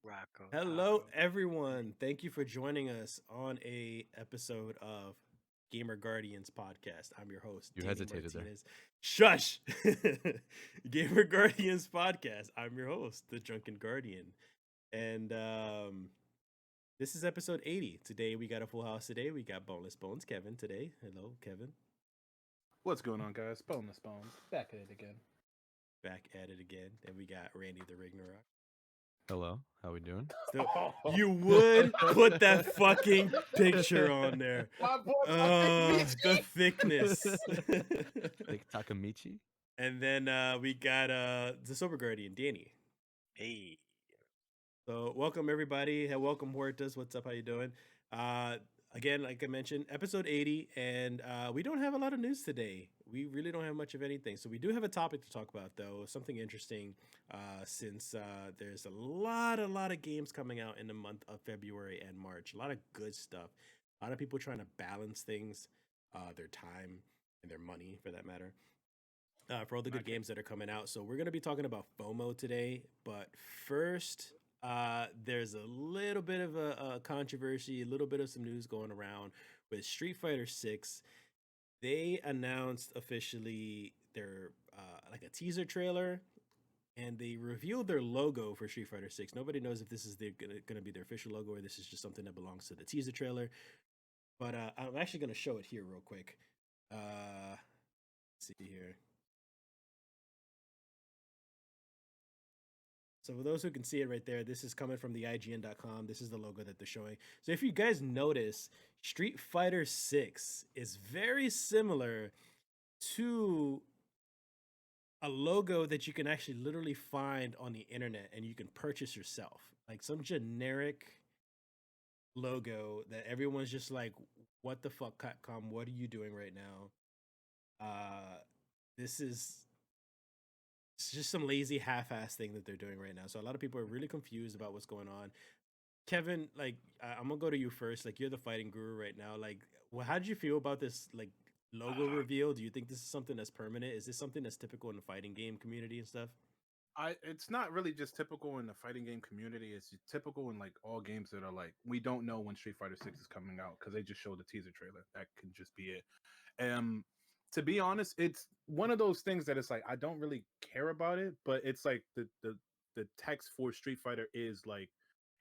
Rocco Hello, Taco. everyone. Thank you for joining us on a episode of Gamer Guardians podcast. I'm your host, You Danny hesitated there. Martinez. Shush! Gamer Guardians podcast. I'm your host, the Drunken Guardian, and this is episode 80. Today we got a full house. Today we got Boneless Bones, Kevin. Today, hello, Kevin. What's going on, guys? Boneless Bones. Back at it again. Back at it again. And we got Randy the Ragnarok. Hello, how we doing? So you would put that fucking picture on there. My boy, The thickness. Like Takamichi? And then we got the Sober Guardian, Danny. Hey, So welcome everybody. Hey, welcome Huertas. What's up? How you doing? Again, like I mentioned, episode 80, and we don't have a lot of news today. We really don't have much of anything. So we do have a topic to talk about, though, something interesting, since there's a lot of games coming out in the month of February and March. A lot of good stuff. A lot of people trying to balance things, their time and their money, for that matter. For all the good games that are coming out. So we're going to be talking about FOMO today. But first, there's a little bit of a controversy, a little bit of some news going around with Street Fighter 6. They announced officially their like a teaser trailer, and they revealed their logo for Street Fighter 6. Nobody knows if this is going to be their official logo or this is just something that belongs to the teaser trailer. But I'm actually going to show it here real quick. Let's see here. So for those who can see it right there, this is coming from the IGN.com. This is the logo that they're showing. So if you guys notice, Street Fighter 6 is very similar to a logo that you can actually literally find on the internet and you can purchase yourself. Like some generic logo that everyone's just like, what the fuck, Capcom? What are you doing right now? This is it's just some lazy half-ass thing that they're doing right now. So a lot of people are really confused about what's going on. Kevin, like I'm gonna go to you first. Like you're the fighting guru right now. Like, well, how did you feel about this like logo reveal? Do you think this is something that's permanent? Is this something that's typical in the fighting game community and stuff? It's not really just typical in the fighting game community. It's typical in like all games that are like we don't know when Street Fighter 6 is coming out because they just showed the teaser trailer. That could just be it. To be honest, it's one of those things that it's like I don't really care about it, but it's like the text for Street Fighter is like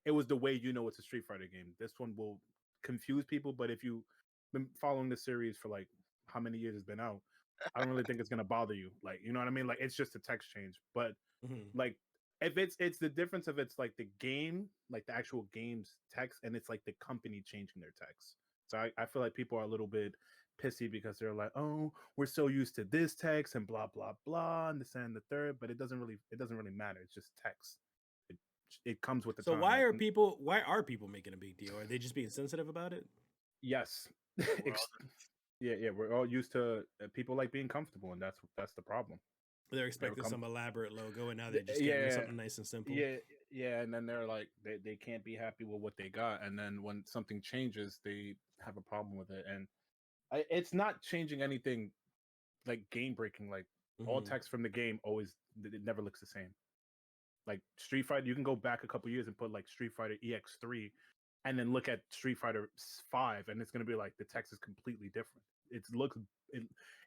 it was the way you know it's a Street Fighter game. This one will confuse people, but if you've been following the series for like how many years it's been out, I don't really think it's gonna bother you. Like, you know what I mean? Like it's just a text change. But like if it's the difference of it's like the game, like the actual game's text, and it's like the company changing their text. So I feel like people are a little bit pissy because they're like, oh, we're so used to this text and blah blah blah and this and the third, but it doesn't really matter. It's just text. It comes with the So time. why Like, are people making a big deal? Are they just being sensitive about it? yes. we're Yeah, we're all used to people like being comfortable, and that's the problem. They're expecting some elaborate logo, and now they're just Yeah, getting something nice and simple. yeah, and then they're like they can't be happy with what they got, and then when something changes, they have a problem with it, and it's not changing anything like game breaking. Like all text from the game always it never looks the same. Like Street Fighter, you can go back a couple years and put like Street Fighter EX3, and then look at Street Fighter 5, and it's gonna be like the text is completely different.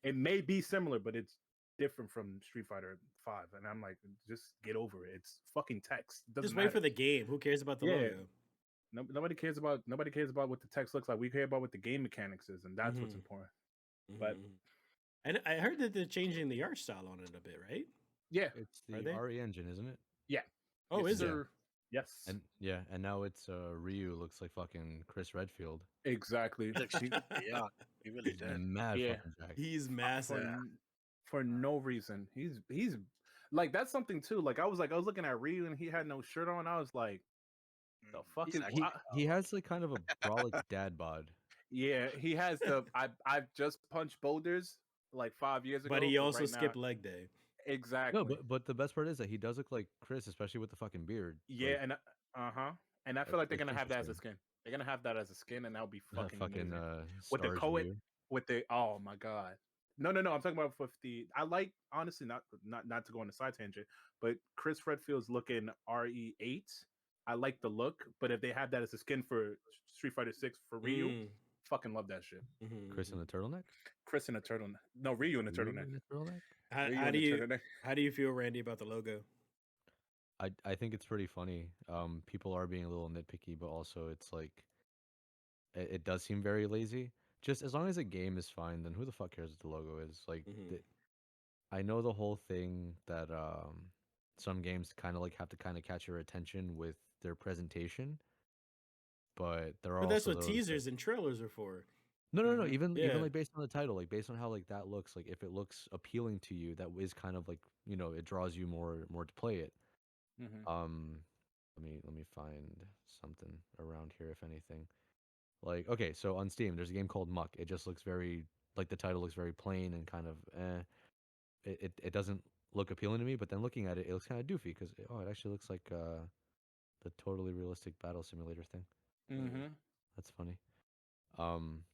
It may be similar, but it's different from Street Fighter 5. And I'm like, just get over it. It's fucking text. It doesn't Just wait matter. for the game. Who cares about the logo? Nobody cares about what the text looks like. We care about what the game mechanics is, and that's what's important. But and I heard that they're changing the art style on it a bit, right? yeah, It's the RE engine, isn't it? yeah. Oh, yes, is it? Yes. And now it's Ryu looks like fucking Chris Redfield. Exactly. yeah, he really did. And mad fucking jack. He's massive for no reason. He's like that's something too. Like I was looking at Ryu and he had no shirt on. I was like, the fuck is he has like kind of a brolic dad bod. Yeah, he has the I've just punched boulders like 5 years ago. But he also right skipped now, leg day. exactly. No, but the best part is that he does look like Chris, especially with the fucking beard. Yeah, like, and and I feel like they're gonna have that as a skin. They're gonna have that as a skin, and that'll be fucking amazing. With the Coed, with the oh my god, no, I'm talking about with the I like honestly not to go on a side tangent, but Chris Redfield's looking RE8. I like the look, but if they had that as a skin for Street Fighter 6 for Ryu, fucking love that shit. Chris in the turtleneck. Chris in a turtleneck. No, Ryu in a Ryu turtleneck. in the turtleneck. How do you feel, Randy, about the logo? I think it's pretty funny. People are being a little nitpicky, but also it's like it does seem very lazy. Just as long as a game is fine, then who the fuck cares what the logo is? Like, I know the whole thing that some games kind of like have to kind of catch your attention with their presentation, but there are But that's also what those teasers that... and trailers are for. No. Even Yeah. like based on the title, like based on how like that looks, like if it looks appealing to you, that is kind of like, you know, it draws you more to play it. Let me find something around here, if anything. Like, okay, so on Steam, there's a game called Muck. It just looks very, like, the title looks very plain and kind of it doesn't look appealing to me, but then looking at it, it looks kind of doofy because it actually looks like the totally realistic battle simulator thing. That's funny.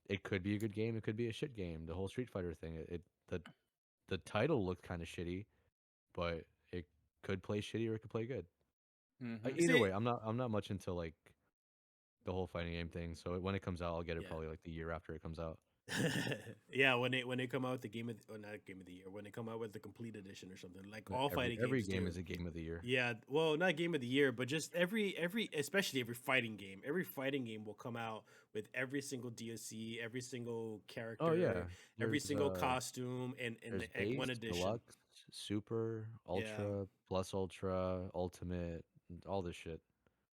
It could be a good game, it could be a shit game. The whole Street Fighter thing, the title looked kind of shitty, but it could play shitty or it could play good. Either way, I'm not much into like the whole fighting game thing. So when it comes out, I'll get it probably like the year after it comes out. Yeah, when they come out with the game of or not game of the year, when they come out with the complete edition or something, like all fighting every games game do. is a game of the year. Yeah, well, not game of the year, but just every especially every fighting game. Every fighting game will come out with every single DLC, every single character, Oh yeah, every single costume, and there's like one base, edition. deluxe, super, ultra, plus ultra, ultimate, all this shit.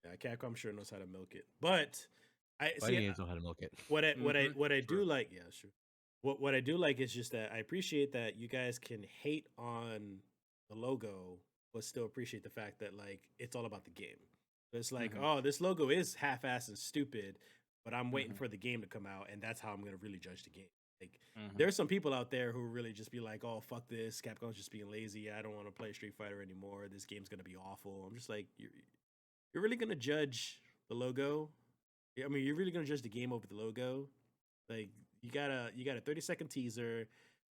Yeah, Capcom sure knows how to milk it, but Fighting games know how to milk it. What I do like, yeah, sure. What I do like is just that I appreciate that you guys can hate on the logo, but still appreciate the fact that like it's all about the game. It's like, oh, this logo is half-assed and stupid, but I'm waiting for the game to come out, and that's how I'm gonna really judge the game. Like, there's some people out there who really just be like, oh, fuck this, Capcom's just being lazy. I don't want to play Street Fighter anymore. This game's gonna be awful. I'm just like, you're really gonna judge the logo? I mean, you're really gonna judge the game over the logo? Like, you got a 30-second teaser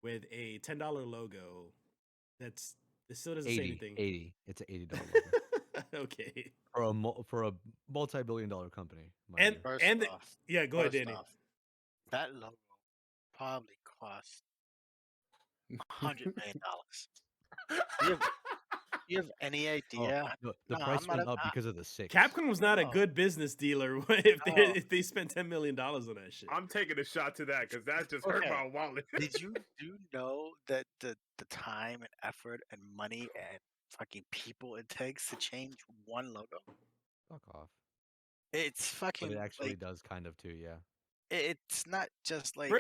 with a $10 logo. It still doesn't say anything. 80. It's an $80 logo. Okay. For a multi-billion-dollar company. First off, yeah, go ahead, Danny. That logo probably cost $100 million. You have any idea? The price went up because of the 6. Capcom was not a good business dealer if they spent $10 million on that shit. I'm taking a shot to that because that just hurt my wallet. Did you know that the time and effort and money and fucking people it takes to change one logo? Fuck off. It's fucking. But it actually does kind of too, yeah. It's not just like,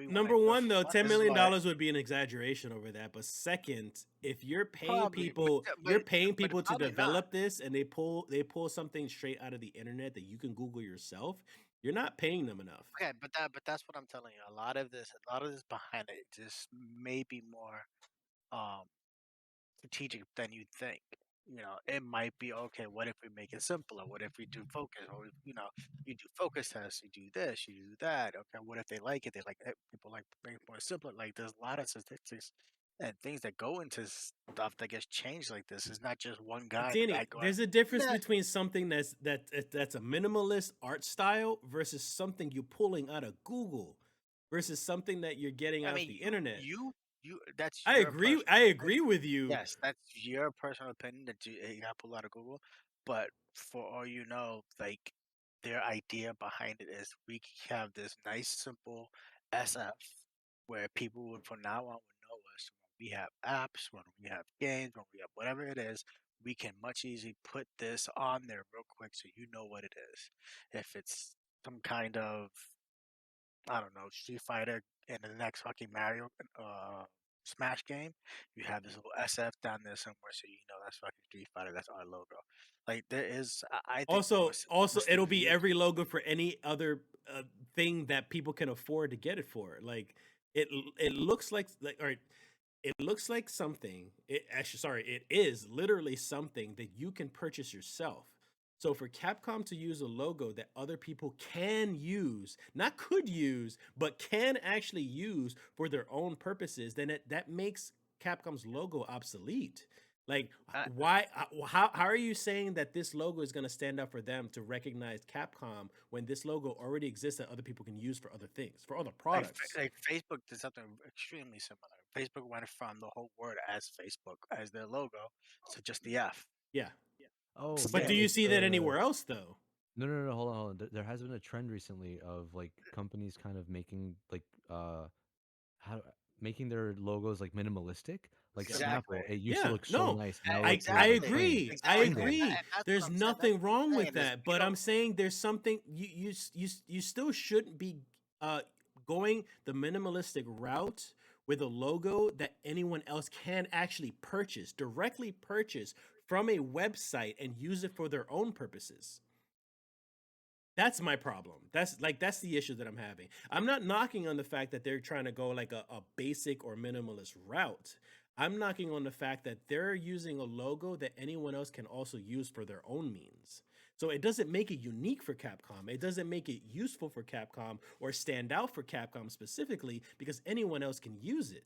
number one though, $10 million would be an exaggeration over that. But second, if you're paying people, to develop this, and they pull something straight out of the internet that you can Google yourself, you're not paying them enough. Okay, but that's what I'm telling you. A lot of this behind it just may be more strategic than you think. You know, it might be okay. What if we make it simpler? What if we do focus? Or you do focus tests. You do this. You do that. Okay. What if they like it? They like it. People like make it more simpler. Like there's a lot of statistics and things that go into stuff that gets changed like this. It's not just one guy. Danny, there's a difference between something that's a minimalist art style versus something you're pulling out of Google versus something that you're getting out of the internet. That's I agree with you. Yes, that's your personal opinion that you got pulled out of Google. But for all you know, like their idea behind it is we have this nice, simple SF where people would from now on would know us. When we have apps, when we have games, when we have whatever it is, we can much easily put this on there real quick so you know what it is. If it's some kind of, I don't know, Street Fighter and the next fucking Mario Smash game, you have this little SF down there somewhere, so you know that's fucking Street Fighter. That's our logo. Like there is, I think also it'll be every logo for any other thing that people can afford to get it for. Like it looks like it looks like something. It is literally something that you can purchase yourself. So for Capcom to use a logo that other people can use, not could use, but can actually use for their own purposes, then that makes Capcom's logo obsolete. Like, I, why? How are you saying that this logo is going to stand up for them to recognize Capcom when this logo already exists that other people can use for other things, for other products? like Facebook did something extremely similar. Facebook went from the whole word as Facebook as their logo to just the F. Yeah, Oh but yeah, do you it's see that anywhere else though? no, hold on, hold on. There has been a trend recently of like companies kind of making like how making their logos like minimalistic. Like Exactly. Snapple, it used to Yeah, look so no, nice. Now I it's I like Exactly. plain, agree. I plain Exactly. Jane. agree. And that's what There's I'm saying. That's nothing what wrong I'm with saying is that, you but don't. I'm saying there's something you still shouldn't be uh going the minimalistic route with a logo that anyone else can actually purchase, directly purchase from a website and use it for their own purposes. That's my problem. That's the issue that I'm having. I'm not knocking on the fact that they're trying to go like a basic or minimalist route. I'm knocking on the fact that they're using a logo that anyone else can also use for their own means. So it doesn't make it unique for Capcom. It doesn't make it useful for Capcom or stand out for Capcom specifically because anyone else can use it.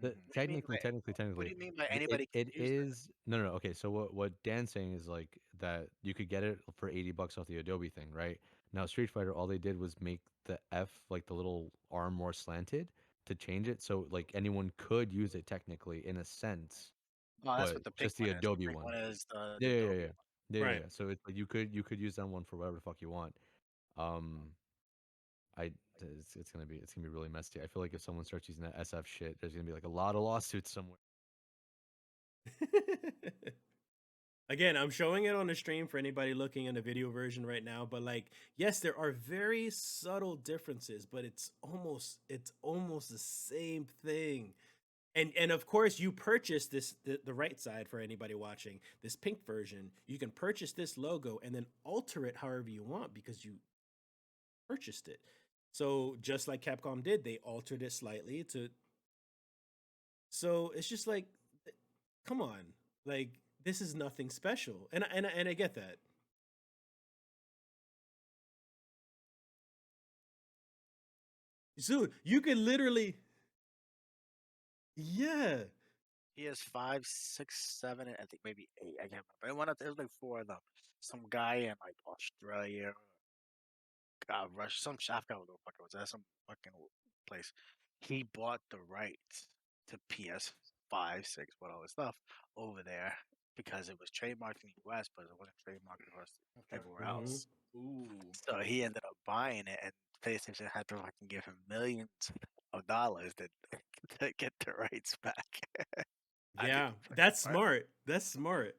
The, What do you mean technically, by technically, what do technically, you mean by it anybody can it use that? is no. Okay, so what Dan's saying is like that you could get it for $80 off the Adobe thing, right? Now Street Fighter, all they did was make the F like the little arm more slanted to change it, so like anyone could use it technically in a sense, Oh, that's but what the pink just the one is. The Adobe pink one. one is Yeah, the yeah, yeah, Adobe yeah, one. yeah, Right. yeah. So it's like you could use that one for whatever the fuck you want. Um, I it's gonna be really messy. I feel like if someone starts using that SF shit, there's gonna be like a lot of lawsuits somewhere. Again, I'm showing it on the stream for anybody looking in the video version right now, but like yes, there are very subtle differences, but it's almost the same thing. And of course you purchase the right side for anybody watching, this pink version. You can purchase this logo and then alter it however you want because you purchased it. So just like Capcom did, they altered it slightly to so it's just like come on. Like this is nothing special. And I get that. So you could literally, yeah, He has 5, 6, 7, and I think maybe 8. I can't remember. And one of there was like 4 of them. Some guy in like Australia, Russia, some I forgot what the fuck it was. That's some fucking place. He bought the rights to PS5, 6, what all this stuff over there because it was trademarked in the US, but it wasn't trademarked across Okay. everywhere hmm else. Ooh. So he ended up buying it, and PlayStation had to fucking give him millions of dollars to get the rights back. I think yeah, it's fucking that's smart. smart. That's smart.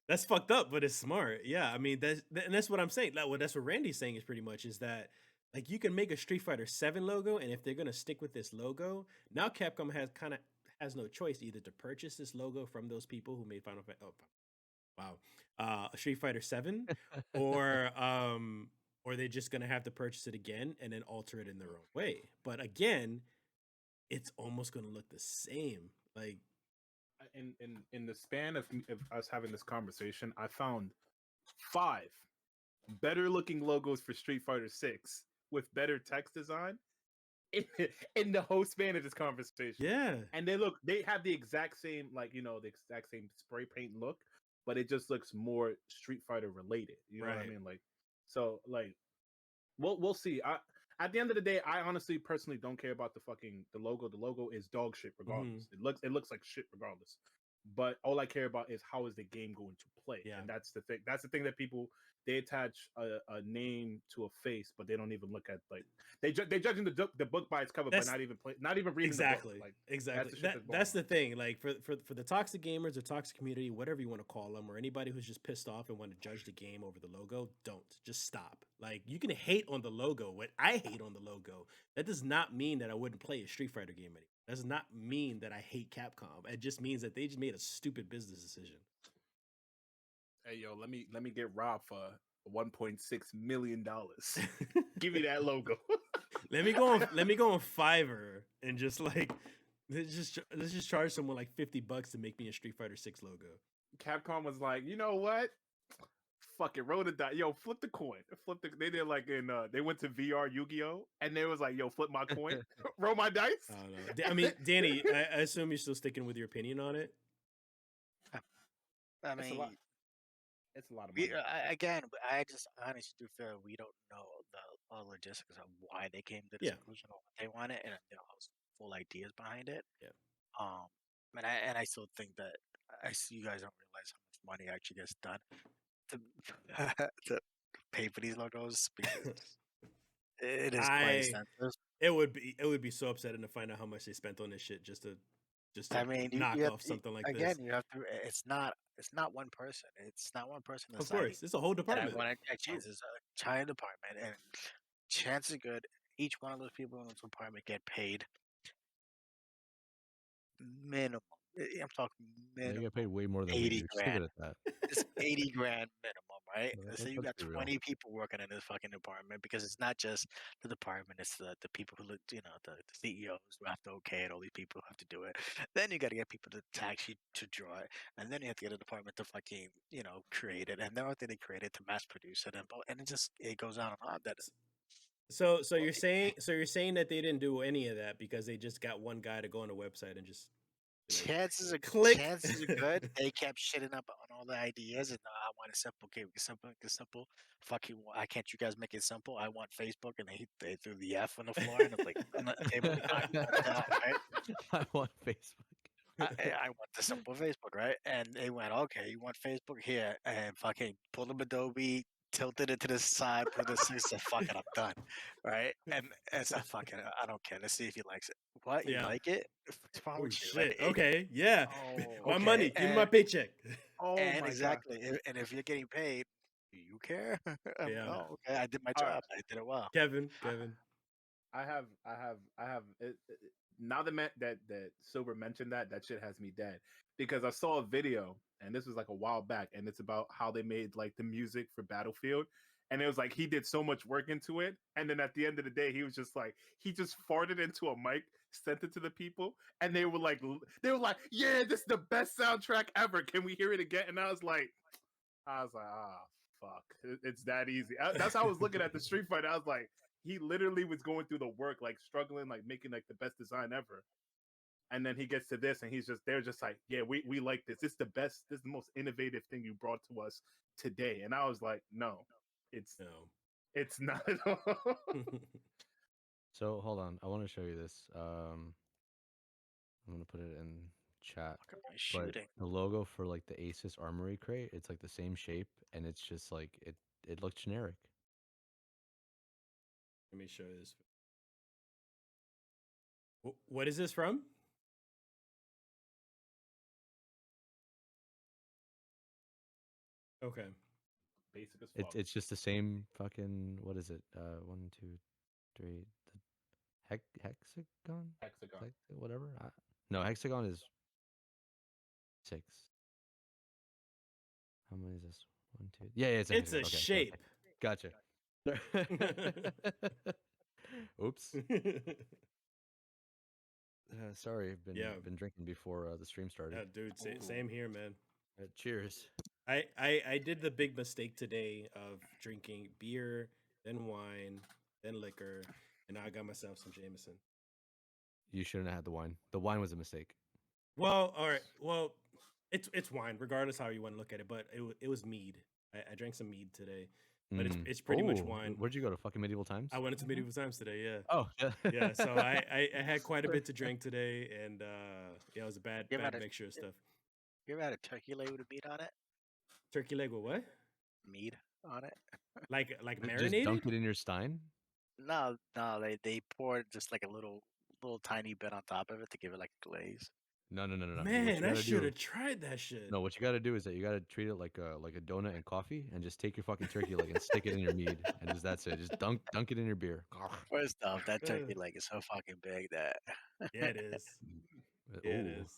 That's fucked up, but it's smart. Yeah, I mean and that's what I'm saying. Like, well, that's what Randy's saying is pretty much is that like you can make a Street Fighter 7 logo, and if they're gonna stick with this logo, now Capcom has no choice either to purchase this logo from those people who made Final Fantasy. Oh, wow, Street Fighter 7, or they're just gonna have to purchase it again and then alter it in their own way. But again, it's almost gonna look the same. Like, In the span of us having this conversation, I found 5 better looking logos for Street Fighter 6 with better text design in, in the whole span of this conversation. yeah, And they have the exact same, like, the exact same spray paint look, but it just looks more Street Fighter related. You know what I right. mean? Like, so like we'll see. At the end of the day, I honestly personally don't care about the logo. The logo is dog shit hmm regardless. It looks like shit regardless. But all I care about is how is the game going to play, Yeah. and that's the thing. That's the thing that people, they attach a name to a face, but they don't even look at, like, they judging the book by its cover, but That's not even reading the book. exactly, Like, that's exactly. the shit That that's going that's on. the thing. Like for the toxic gamers or toxic community, whatever you want to call them, or anybody who's just pissed off and want to judge the game over the logo, don't just stop. Like you can hate on the logo. What I hate on the logo, that does not mean that I wouldn't play a Street Fighter game anymore. That does not mean that I hate Capcom. It just means that they just made a stupid business decision. Hey yo, let me get robbed for $1.6 million. Give me that logo. Let me go on Fiverr and just like let's just charge someone like $50 to make me a Street Fighter 6 logo. Capcom was like, you know what? Fuck it, roll the dice. Yo, flip the coin. They did like they went to VR Yu-Gi-Oh! And they was like, yo, flip my coin, roll my dice. I don't know. I mean, Danny, I assume you're still sticking with your opinion on it. I It's a lot. mean, It's a lot of we money. again, I just honestly do feel we don't know the logistics of why they came to this Yeah. conclusion or what they wanted and their full ideas behind it. Yeah. Um, and I still think that I see you guys don't realize how much money actually gets done to to pay for these logos because it is quite I expensive. it would be so upsetting to find out how much they spent on this shit just to I mean, you knock have off to, something like again, this. you have to. It's not one person. It's not one person Of deciding course, it's a whole that I department. want to change this China department, and chances are good each one of those people in this department get paid minimum. I'm talking They minimum get paid way more than we 80 do. Just leave grand. it at that. It's 80 grand minimum, right? Let's say you Let's got be real. 20 people working in this fucking department because it's not just the department, it's the people who look, the CEOs who have to okay it, all these people who have to do it. Then you got to get people to actually to draw it, and then you have to get a department to fucking create it, and then after they create it to mass produce it, and it goes on and on. That So well, you're saying that they didn't do any of that because they just got one guy to go on the website and just be like chances are click. chances are good they kept shitting up on all the ideas and I want it simple. Okay, simple. Fuck you. Why can't you guys make it simple? I want Facebook, and they threw the F on the floor and it's like on the table. I want that, right? I want Facebook. I want the simple Facebook, right? And they went, okay, you want Facebook here, and fucking pulled up Adobe, tilted it to the side, put the six, said, fuck it, I'm done, right? And it's a fucking, I don't care. Let's see if he likes it. What, you Yeah. like it? What's wrong Oh with you? shit. Okay. Yeah. Oh, My Okay, money. Give me my paycheck. oh and my god. exactly, and if you're getting paid, do you care? Yeah. Oh, okay, I did my All right. job. I did it well. I, Kevin. I have. Now that Silver mentioned that shit has me dead because I saw a video and this was like a while back and it's about how they made like the music for Battlefield and it was like he did so much work into it and then at the end of the day he was just like he just farted into a mic, sent it to the people and they were like, yeah, this is the best soundtrack ever. Can we hear it again? And I was like, ah, fuck. It's that easy. That's how I was looking at the Street Fighter. I was like, he literally was going through the work, like struggling, like making like the best design ever. And then he gets to this, and they're just like, yeah, we like this. It's the best. This is the most innovative thing you brought to us today. And I was like, no, it's No. it's not at all. So hold on, I want to show you this. I'm gonna put it in chat. Look at my But shooting. the logo for like the Asus Armory crate, it's like the same shape, and it's just like it looks generic. Let me show you this. What is this from? Okay. Basic as fuck. It's just the same fucking, what is it? 1, 2, 3. The hexagon? Hexagon. Whatever. No, hexagon is 6. How many is this? 1, 2. Yeah, it's a It's hexagon. a Okay, shape. gotcha. Oops. Sorry, I've been drinking before the stream started. Yeah, dude, same here, man. Cheers. I did the big mistake today of drinking beer, then wine, then liquor, and now I got myself some Jameson. You shouldn't have had the wine. The wine was a mistake. Well, all right. Well, it's wine, regardless how you want to look at it. But it was mead. I drank some mead today, but it's pretty much wine. Where'd you go to? Fucking Medieval Times? I went into medieval times today. Yeah. Oh, yeah. Yeah. So I had quite a bit to drink today, and yeah, it was a bad You ever had mixture of stuff. You ever had a turkey leg with meat on it? Turkey leg with what? Meat on it? Like Just marinated? dunk it in your stein. No, they poured just like a little tiny bit on top of it to give it like a glaze. No. What you Man, I gotta should do? have tried that shit. No, what you gotta do is that you gotta treat it like a donut and coffee, and just take your fucking turkey leg and stick it in your mead, and that's it. Just dunk it in your beer. First off, that turkey leg is so fucking big that. Yeah, it is. Yeah, it Ooh, is.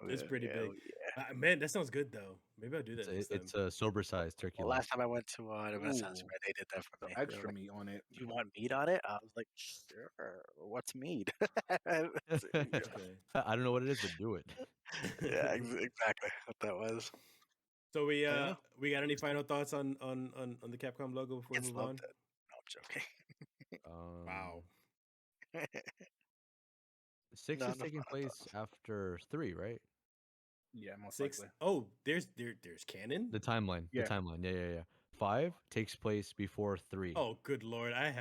It's pretty yeah, big. yeah. Man, that sounds good though. Maybe I'll do that next time. it's a sober sized turkey Well, leg. last time I went to the Renaissance Ooh, Square, they did that for the me. They were extra like, meat on it. "Do you want meat on it?" I was like, "Sure." What's meat? Okay. I don't know what it is, but do it. Yeah, exactly what that was. So we Yeah. we got any final thoughts on the Capcom logo before we Kids move loved on? it. No, I'm joking. Wow. 6 No, is no taking final place thoughts. after 3, right? Yeah, most 6. likely. Oh, there's canon. The timeline. Yeah. The timeline. Yeah. 5 takes place before 3. Oh, good lord! I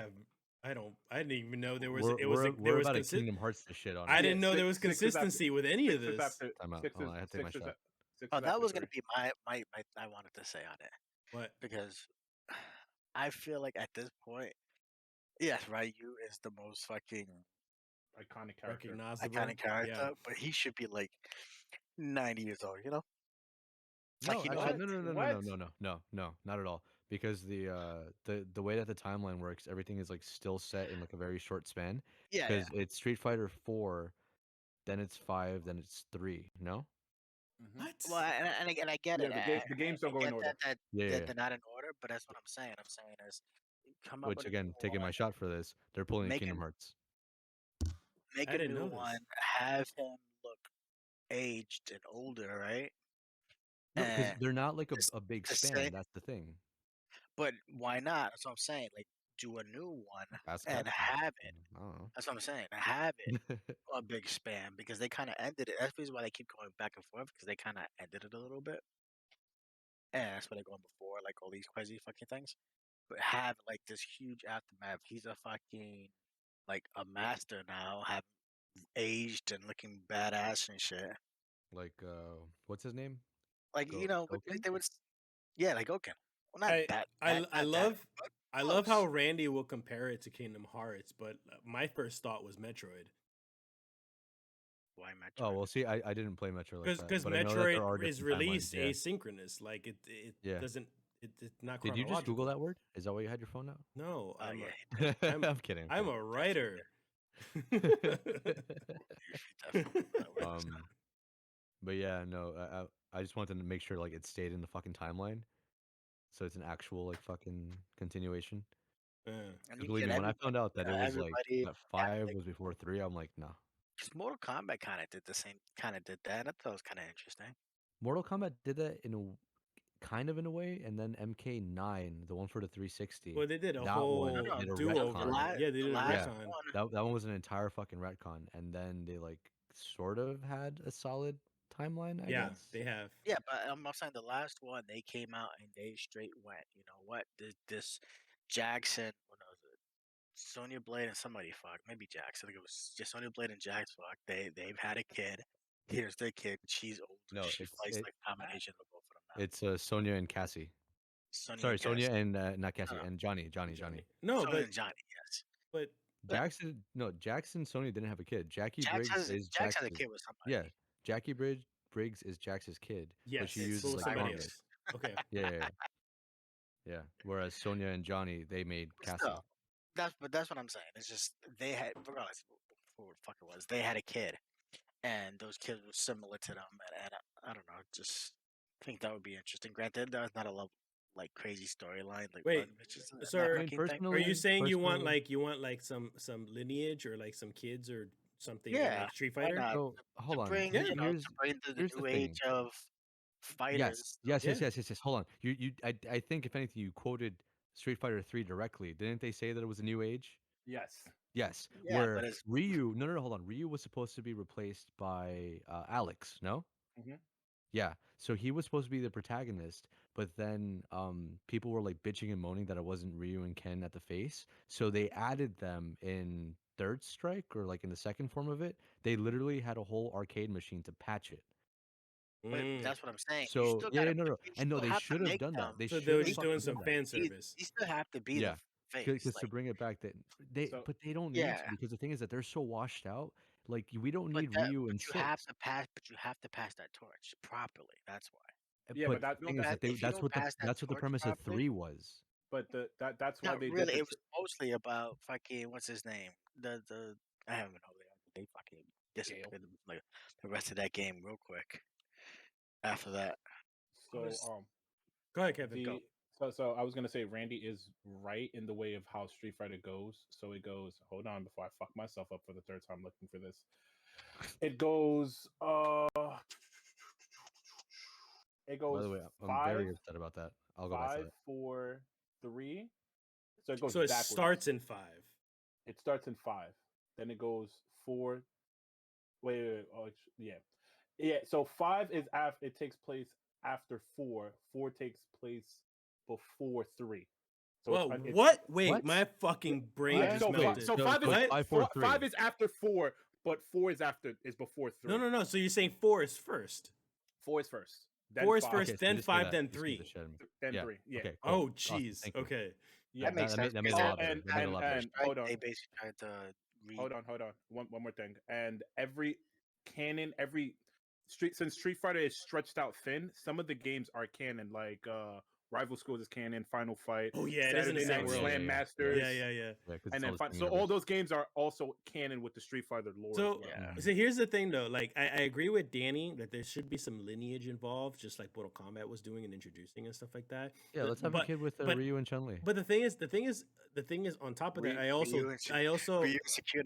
didn't even know there was. We're It was. we're, There we're was about a Kingdom Hearts to shit on I it. didn't know there was 6 is after consistency with any of 6 is this. after Time out. 6 Hold is on, I have to take my 6 is shot. 6 Oh, is that after was gonna 3. be my I wanted to say on it What? because I feel like at this point, yes, Ryu is the most fucking Iconic character. Recognizable. iconic character, Yeah. but he should be like 90 years old. You know, like No, he know actually, how. What? no, What? not at all. Because the way that the timeline works, everything is like still set in like a very short span. Yeah, yeah. Because it's Street Fighter 4, then it's 5, then it's 3. No? Mhm. What? Well, and I get Yeah, it. the games I don't go in get order. that Yeah. they're not in order, but that's what I'm saying. I'm saying is come up Which with a new again, taking my one, shot for this, they're pulling a make Kingdom a Hearts. make I a didn't new know this. one, have him look aged and older, right? No, because And they're not like this a big the same, span. That's the thing. but why not? That's what I'm saying. Like do a new one Ask and Capcom. have it. I don't That's what I'm saying. Have it know. a big span because they kind of ended it. That's the reason why they keep going back and forth because they kind of ended it a little bit. And that's where they're going before, like all these crazy fucking things. But have like this huge aftermath. He's a fucking like a master now, have aged and looking badass and shit. Like, what's his name? Like Go but Goken? they would, yeah, like okay, well not I that I I not that, love but I love how close. Randy will compare it to Kingdom Hearts, but my first thought was Metroid. Why Oh Metroid? well, see, I didn't play Metro like that, Because but I know that there Metroid are is different timelines. released Yeah, asynchronous. Like it yeah. doesn't it's not Did you just Google chronological. that word? Is that why you had your phone out? No, Oh I'm yeah, a he did. I'm I'm kidding. I'm I'm kidding. a Definitely writer. did. He definitely did that word this um, but yeah, no, I just wanted to make sure like it stayed in the fucking timeline, so it's an actual like fucking continuation. Uh, and 'Cause you believe get me, when I everybody, found out that it was like everybody that had 5 like was before 3, I'm like, nah. because Mortal Kombat kind of did the same, kind of did that. I thought it was kind of interesting. Mortal Kombat did that in a kind of in a way, and then MK9, the one for the 360, well, they did a that No, one whole no, did a do the over. retcon. last Yeah, they the did a last Yeah, retcon. one. that one was an entire fucking retcon, and then they like sort of had a solid timeline, I Yeah, guess. they have. Yeah, but I'm saying the last one they came out and they straight went. You know what? This Jackson, what was it? Sonya Blade and somebody fucked. Maybe Jax. I think it was just Sonya Blade and Jax fucked. They've had a kid. Here's their kid. She's older. No, She fights like a combination of both of them now. it's Sonya and Cassie. Sonya Sorry, and Sonya Cass. and not No, Cassie no, and Johnny. Johnny. No, Sonya and Johnny. Yes. but Yeah. Jackson, no, Jackson Sonya didn't have a kid. Jackie Jax Briggs has is Jax has a Jax's. kid with Yeah, somebody. Jackie Briggs is Jax's kid, but she yes, It's but uses with like somebody Cyberdyne. gauntlets. else. Okay. Yeah. Whereas Sonya and Johnny, they made But Cassie. still, that's what I'm saying. It's just they had regardless of who the fuck it was, they had a kid, and those kids were similar to them, and I don't know, just think that would be interesting. Granted, there's not a love like crazy storyline like Blood Wait, Witches and that sir, I mean, fucking thing. are you saying personally, you want like some lineage or like some kids or something Yeah, like Street why Fighter? not? so To hold on. bring Yeah. to bring the Here's the new age thing. of Yes, fighters. yes, Yeah. yes, yes, yes, yes. Hold on. I think if anything, you quoted Street Fighter 3 directly. Didn't they say that it was a new age? Yes. Yes. Yeah, Where but it's Ryu, no, hold on. Ryu was supposed to be replaced by Alex, no? Hmm. Yeah. So he was supposed to be the protagonist, but then people were like bitching and moaning that it wasn't Ryu and Ken at the face. So they added them in Third Strike or like in the second form of it. They literally had a whole arcade machine to patch it. but Mm. that's what I'm saying. You So still yeah, gotta, yeah, no, but no, you and no, still they have to should have make done that. them They So they should were have be just the doing fucking some done that. fan you, service. you still have to be the Yeah, face. because to Like bring it back, that So but they don't need yeah, to because the thing is that they're so washed out. Like we don't but need Ryu in you have 6. to pass, but you have to pass that torch properly. That's why. yeah, But but the You thing don't is that if you don't pass that that's what the torch premise of properly, 3 was. that's why not they did really. the It was mostly about fucking what's his name. The I don't even know. They fucking Gale. disappeared like the rest of that game real quick. After that, So Go ahead, Kevin. go. the so I was gonna say Randy is right in the way of how Street Fighter goes. So it goes. Hold on, before I fuck myself up for the third time looking for this. It goes. It By goes the way, I'm five, very upset about that. I'll go back to five, that. 4, 3. So it goes So it backwards. starts in 5. It starts in 5. Then it goes 4. Wait. Oh, yeah. Yeah, so 5 is after it takes place after 4. 4 takes place before 3. So Whoa, it's what? Wait, What? my fucking brain yeah. What? just So Wait, melted. so so 5 is it's What? 5, 4, 3. 5 is after 4, but 4 is before No, 3. no, no. So you're saying 4 is first. 4 is first, then 4 is 5, Okay, first, so then just say 5, that. then Just need to 3. shed. then Yeah. 3. Yeah, Okay. Cool. Oh, Awesome. jeez. Thank you. Okay. yeah. That makes sense That made it a because lot better. And That made it a lot better. and strike, hold on, they basically tried to read. hold on. One more thing. And every canon, every since Street Fighter is stretched out thin, some of the games are canon, like Rival Schools is canon, Final Fight, Oh, yeah, it is in the Saturday same Night Oh yeah, world. yeah, Slam yeah, yeah. Masters, Yeah, yeah, yeah. Yeah, because and it's all then the same so all universe. those games are also canon with the Street Fighter lore as So, well. Yeah. so here's the thing, though. Like, I agree with Danny that there should be some lineage involved, just like Mortal Kombat was doing and introducing and stuff like that. Yeah, let's have a But, kid with but, Ryu and Chun Li. but the thing is, on top of that, Ryu and I also, Ryu and Secure.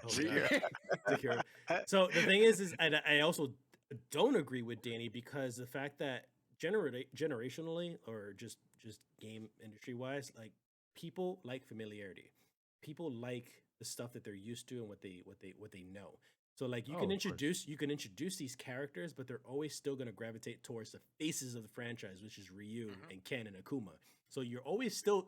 oh Secure. god, secure. So the thing is I also don't agree with Danny because the fact that generationally or just game industry wise, like people like familiarity. People like the stuff that they're used to and what they know. So like Oh, of course. you can introduce these characters, but they're always still going to gravitate towards the faces of the franchise, which is Ryu Mhm. and Ken and Akuma. So you always still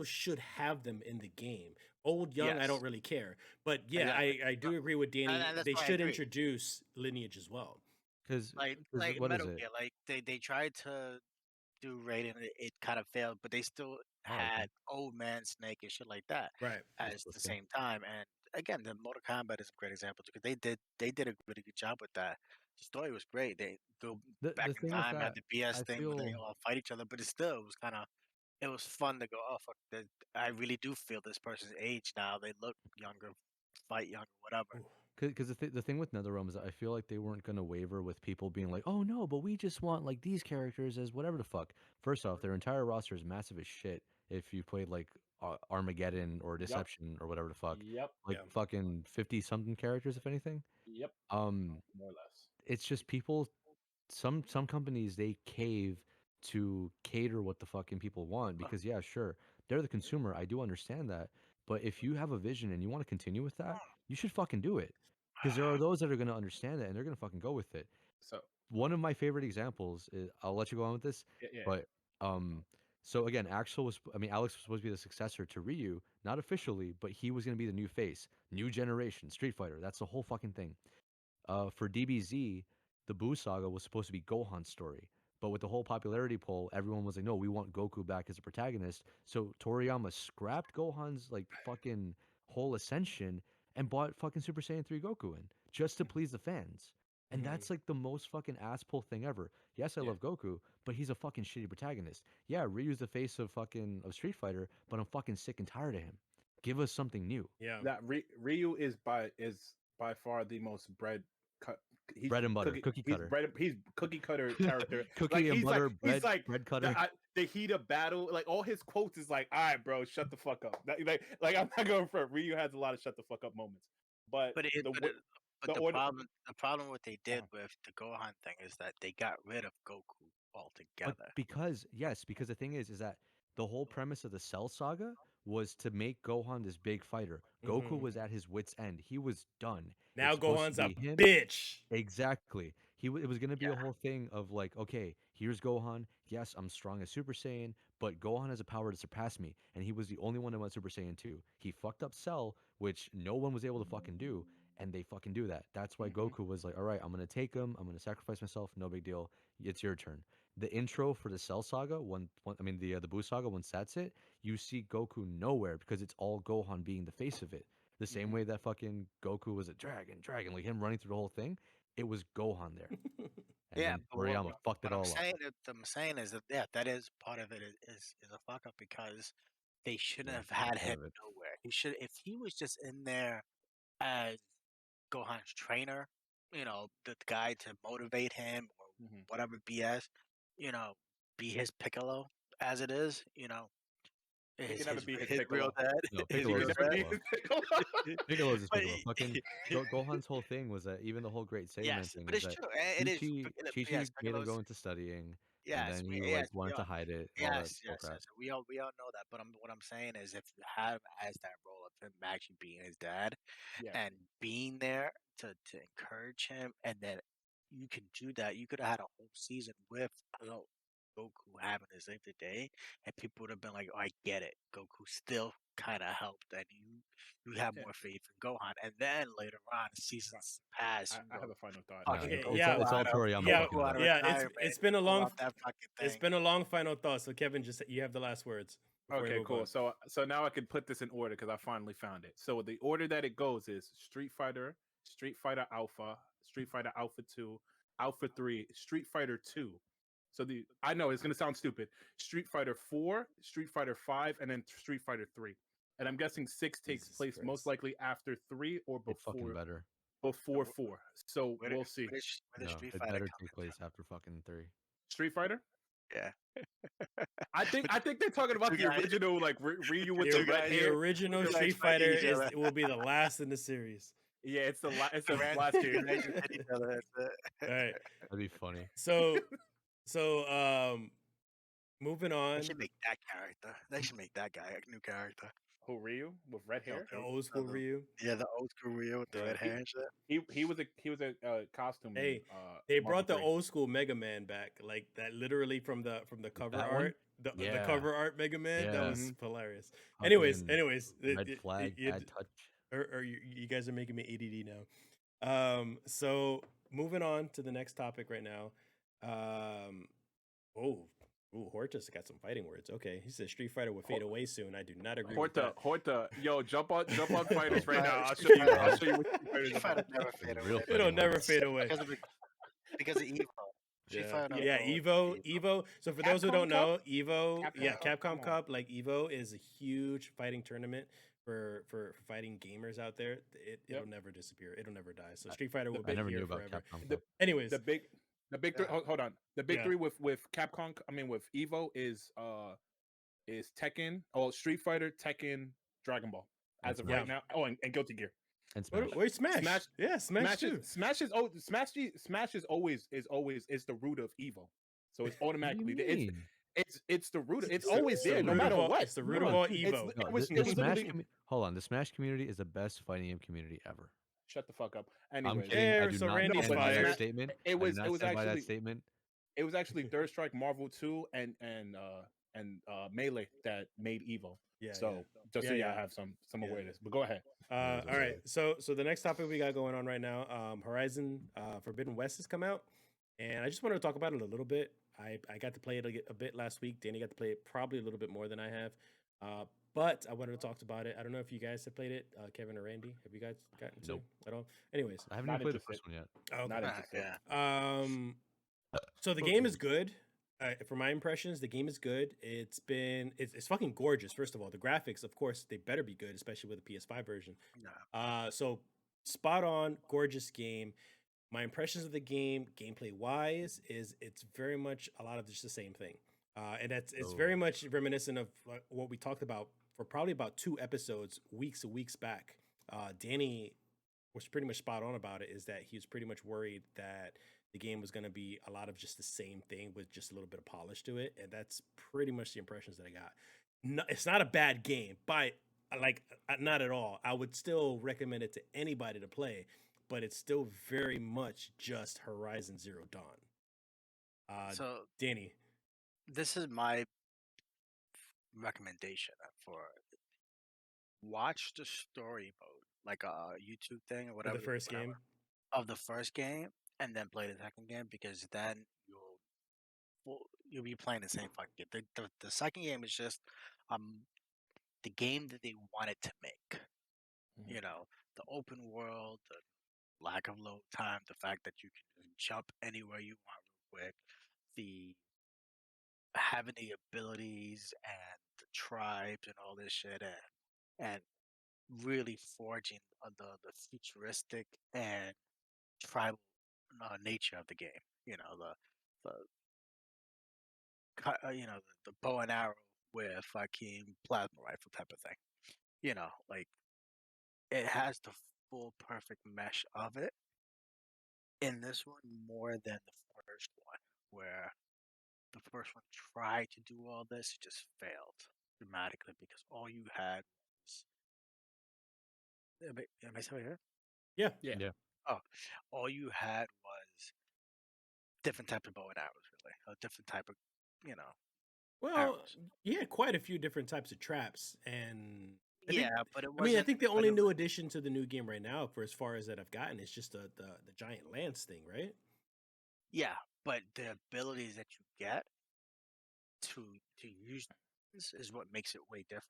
should have them in the game. Old, young, I Yes. don't really care. But yeah, Exactly. I do agree with Danny. And that's They why I should agree. introduce lineage as well. Because Like what is Metal it? Gear, like they tried to do rating, it kind of failed, but they still Oh, okay. had Old Man Snake and shit like that Right. That's as cool the skin. same time. And again, the Mortal Kombat is a great example because they did a really good job with that. The story was great. They go back The in thing with time, had that, the BS I thing where they feel all fight each other, but it was kind of it was fun to go. Oh fuck, I really do feel this person's age now. They look younger, fight younger, whatever. Ooh. because the thing with NetherRealm is that I feel like they weren't gonna waver with people being like, oh no, but we just want like these characters as whatever the fuck. First off, their entire roster is massive as shit. If you played like Armageddon or Yep. Deception or whatever the fuck, Yep. like Yeah. fucking 50 something characters, if anything. Yep. Um, More or less. it's just people. Some companies they cave to cater what the fucking people want because yeah, sure, they're the consumer. I do understand that, but if you have a vision and you want to continue with that, you should fucking do it. Because there are those that are gonna understand that and they're gonna fucking go with it. So One of my favorite examples is I'll let you go on with this, yeah. but um, so again, Alex was supposed to be the successor to Ryu, not officially, but he was gonna be the new face, new generation Street Fighter. That's the whole fucking thing. For DBZ, the Buu saga was supposed to be Gohan's story. But with the whole popularity poll, everyone was like, no, we want Goku back as a protagonist. So Toriyama scrapped Gohan's like fucking whole ascension and bought fucking Super Saiyan 3 Goku in just to please the fans. And Mhm. that's like the most fucking asshole thing ever. Yes, I Yeah. love Goku, but he's a fucking shitty protagonist. Yeah, Ryu's the face of fucking of Street Fighter, but I'm fucking sick and tired of him. Give us something new. Yeah. That Ryu is by far the most bread cut. He's Bread and butter, cookie. cookie He's cutter. bread. He's cookie cutter character. Cookie Like and butter, he's like bread cutter. the heat of battle. Like all his quotes is like, "All right, bro, shut the fuck up." Like I'm not going for it. Ryu has a lot of shut the fuck up moments, but But it, the but wo- it, but the order. the problem what they did uh with the Gohan thing is that they got rid of Goku But altogether. because the thing is that the whole premise of the Cell Saga was to make Gohan this big fighter. Goku Mhm. was at his wit's end. He was done. Now It's supposed to Gohan's a be him. bitch. Exactly. It was going to be a Yeah, whole thing of like, okay, here's Gohan. Yes, I'm strong as Super Saiyan, but Gohan has a power to surpass me, and he was the only one that went Super Saiyan 2. He fucked up Cell, which no one was able to fucking do, and they fucking do that. That's why Mhm. Goku was like, all right, I'm going to take him. I'm going to sacrifice myself. No big deal. It's your turn. The intro for the Cell Saga, the Buu Saga, once that's it, you see Goku nowhere because it's all Gohan being the face of it. The same Mhm. way that fucking Goku was a dragon, like him running through the whole thing, it was Gohan there. And yeah. then But Toriyama fucked it what I'm all up. saying is that yeah, that is part of it is a fuck up because they shouldn't Yeah, have that's had part him of it. nowhere. He should if he was just in there as Gohan's trainer, the guy to motivate him or Mhm. whatever BS, you know, be his Piccolo as it is, He his can never his be his his real Piccolo. dad, No, his He Piccolo's can real his never dad. be Piccolo. his Piccolo. Piccolo's his But Piccolo. Fucking Gohan's whole thing was that even the whole Great Saiyaman yes, thing but is it's that true. It is. Chi Yes, made him Piccolo's. go into studying, and Yes, then we he like yes we wanted all. to hide it, all that Yes, yes, bullcrap. yes. We all know that. But what I'm saying is, if you have him as that role of him actually being his dad Yeah. and being there to encourage him, and then you can do that. You could have had a whole season with Goku having his save the day, and people would have been like, "Oh, I get it. Goku still kind of helped, and you have Yeah. more faith in Gohan." And then later on, Fi- seasons pass, I have a final thought. Nah, fucking Okay, it's all yeah, it's all Toriyama yeah, fucking it up. yeah. retirement, It's been a pull long out that fucking it's thing. been a long final thought. So Kevin, just you have the last words before we Okay, move cool. on. So now I can put this in order because I finally found it. So the order that it goes is Street Fighter Alpha, Street Fighter Alpha 2, Alpha 3, Street Fighter 2. So I know it's gonna sound stupid. Street Fighter 4, Street Fighter 5, and then Street Fighter 3. And I'm guessing 6 takes Jesus place most Christ. likely after 3 or It fucking before better. before 4. So Where we'll see. did No, Street it Fighter better come take place after fucking 3. Street Fighter? in? Yeah, I think they're talking about two the guys- original like Ryu with two the red guys- The hair. original Like Street fighting Fighter each other. will be the last in the series. Yeah, it's it's the Ran- last game. ran you hit each other, that's it. All right. That'd be funny. So moving They on. should make that character. They should make that guy a new character. Who, Ryu with red hair? The old school Ryu. Yeah, the old school Ryu with the Yeah, red hair and shit. He was a costume. Hey, in, they Marvel brought the 3. old school Mega Man back, like that literally from the cover That one? art. The Yeah. cover art Mega Man. That Yeah. was hilarious. Fucking Anyways, red flag, bad touch. or you guys are making me ADD now. So moving on to the next topic right now. Hortus got some fighting words. Okay, he says Street Fighter will fade away soon. I do not agree with that. Horta, yo, jump on fighters right now. I'll show Street you. I'll show you what Street Fighter is Street Fighter about. never fade Real away. It'll fighting never words. fade away. Because of Evo. Street Fighter Yeah, never Evo. So for those who Capcom don't know, Cup? Evo, Capcom Cup, come Capcom on. Cup, like Evo is a huge fighting tournament for fighting gamers out there. It'll never disappear. It'll never die. So Street Fighter will I be never here knew about forever. Capcom. The- Cup. Anyways, The big three. Yeah. Hold on. The big Yeah. three with Capcom. I mean, with Evo is Tekken. Oh, Street Fighter, Tekken, Dragon Ball. As of Smash. right now. Oh, and Guilty Gear. And Smash. wait, Smash. Smash- Yeah, Smash too. Smash is always the root of Evo. So it's What do you automatically mean? it's the root. It's the- always it's the there, no root of matter all- what. It's the root Hold of on. all It's- Evo. No, it was- the it was Smash literally- hold on. The Smash community is the best fighting game community ever. Shut the fuck up. I'm Anyways, kidding. I There, do so not Randy's stand by that fired. statement. It was- I do it not was stand by that actually- statement. it was actually Third Strike, Marvel 2, and Melee that made Evo. Yeah. So just Yeah, so yeah. y'all have some Yeah. awareness. But go ahead. Those are All right. So the next topic we got going on right now, Horizon Forbidden West has come out, and I just wanted to talk about it a little bit. I got to play it a bit last week. Danny got to play it probably a little bit more than I have. But I wanted to talk about it. I don't know if you guys have played it, Kevin or Randy. Have you guys gotten to Nope. at all? Anyways, I haven't Not even played the interested. first one yet. okay. Not Ah, interested. yeah. So the game is good. From my impressions, the game is good. It's fucking gorgeous. First of all, the graphics, of course, they better be good, especially with the PS5 version. No. So spot on, gorgeous game. My impressions of the game, gameplay wise, is it's very much a lot of just the same thing, and it's very much reminiscent of what we talked about for probably about 2 episodes, weeks back. Danny was pretty much spot on about it. Is that he was pretty much worried that the game was going to be a lot of just the same thing with just a little bit of polish to it, and that's pretty much the impressions that I got. No, it's not a bad game, not at all. I would still recommend it to anybody to play, but it's still very much just Horizon Zero Dawn. So Danny, this is my recommendation for it. Watch the story mode, like a YouTube thing or for whatever. the first whatever, game. of the first game, and then play the second game, because then you'll be playing the same fucking game. The second game is just the game that they wanted to make. Mhm. You know, the open world, the lack of load time, the fact that you can jump anywhere you want real quick, the having the abilities and the tribes and all this shit, and really forging the futuristic and tribal nature of the game. You know, the the bow and arrow with fucking plasma rifle type of thing. You know, like it has the full perfect mesh of it in this one more than the first one, where the first one tried to do all this, it just failed dramatically because all you had was. Am I still here? Yeah. Yeah. Yeah. Oh, all you had was different type of bow and arrows, really, a different type of, Well, arrows. you had quite a few different types of traps, and I think, Yeah, but it I mean, I wasn't. think the But only new addition to the new game right now, for as far as that I've gotten, is just the giant lance thing, right? yeah, but the abilities that you get to use this is what makes it way different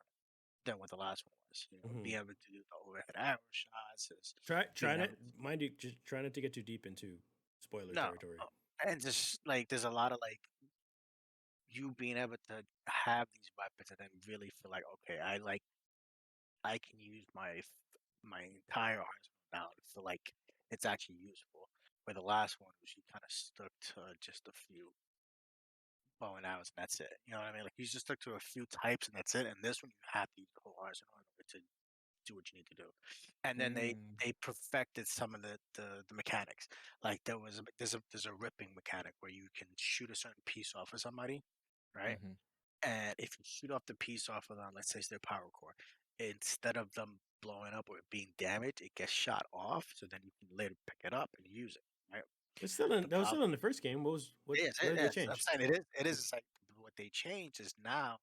than what the last one was. Hmm. Being able to do the overhead arrow shots is Try being not, able to mind you, just try not to get too deep into spoiler no, territory. no, and just like there's a lot of like you being able to have these weapons and then really feel like okay, I can use my entire arsenal now to feel like it's actually useful. Where the last one was you kind of stuck to just a few bow and arrows and that's it. You know what I mean? Like you just stuck to a few types and that's it. And this one you have to use the whole arsenal in order to do what you need to do. And then Mm. they perfected some of the mechanics. Like there's a ripping mechanic where you can shoot a certain piece off of somebody, right? Mm-hmm. And if you shoot off the piece off of them, let's say it's their power core, instead of them blowing up or being damaged, it gets shot off. So then you can later pick it up and use it, right? It's still The in, that was problem still in the first game. What is, what it did they is. I'm change? saying it is. It is. It's like what they changed is now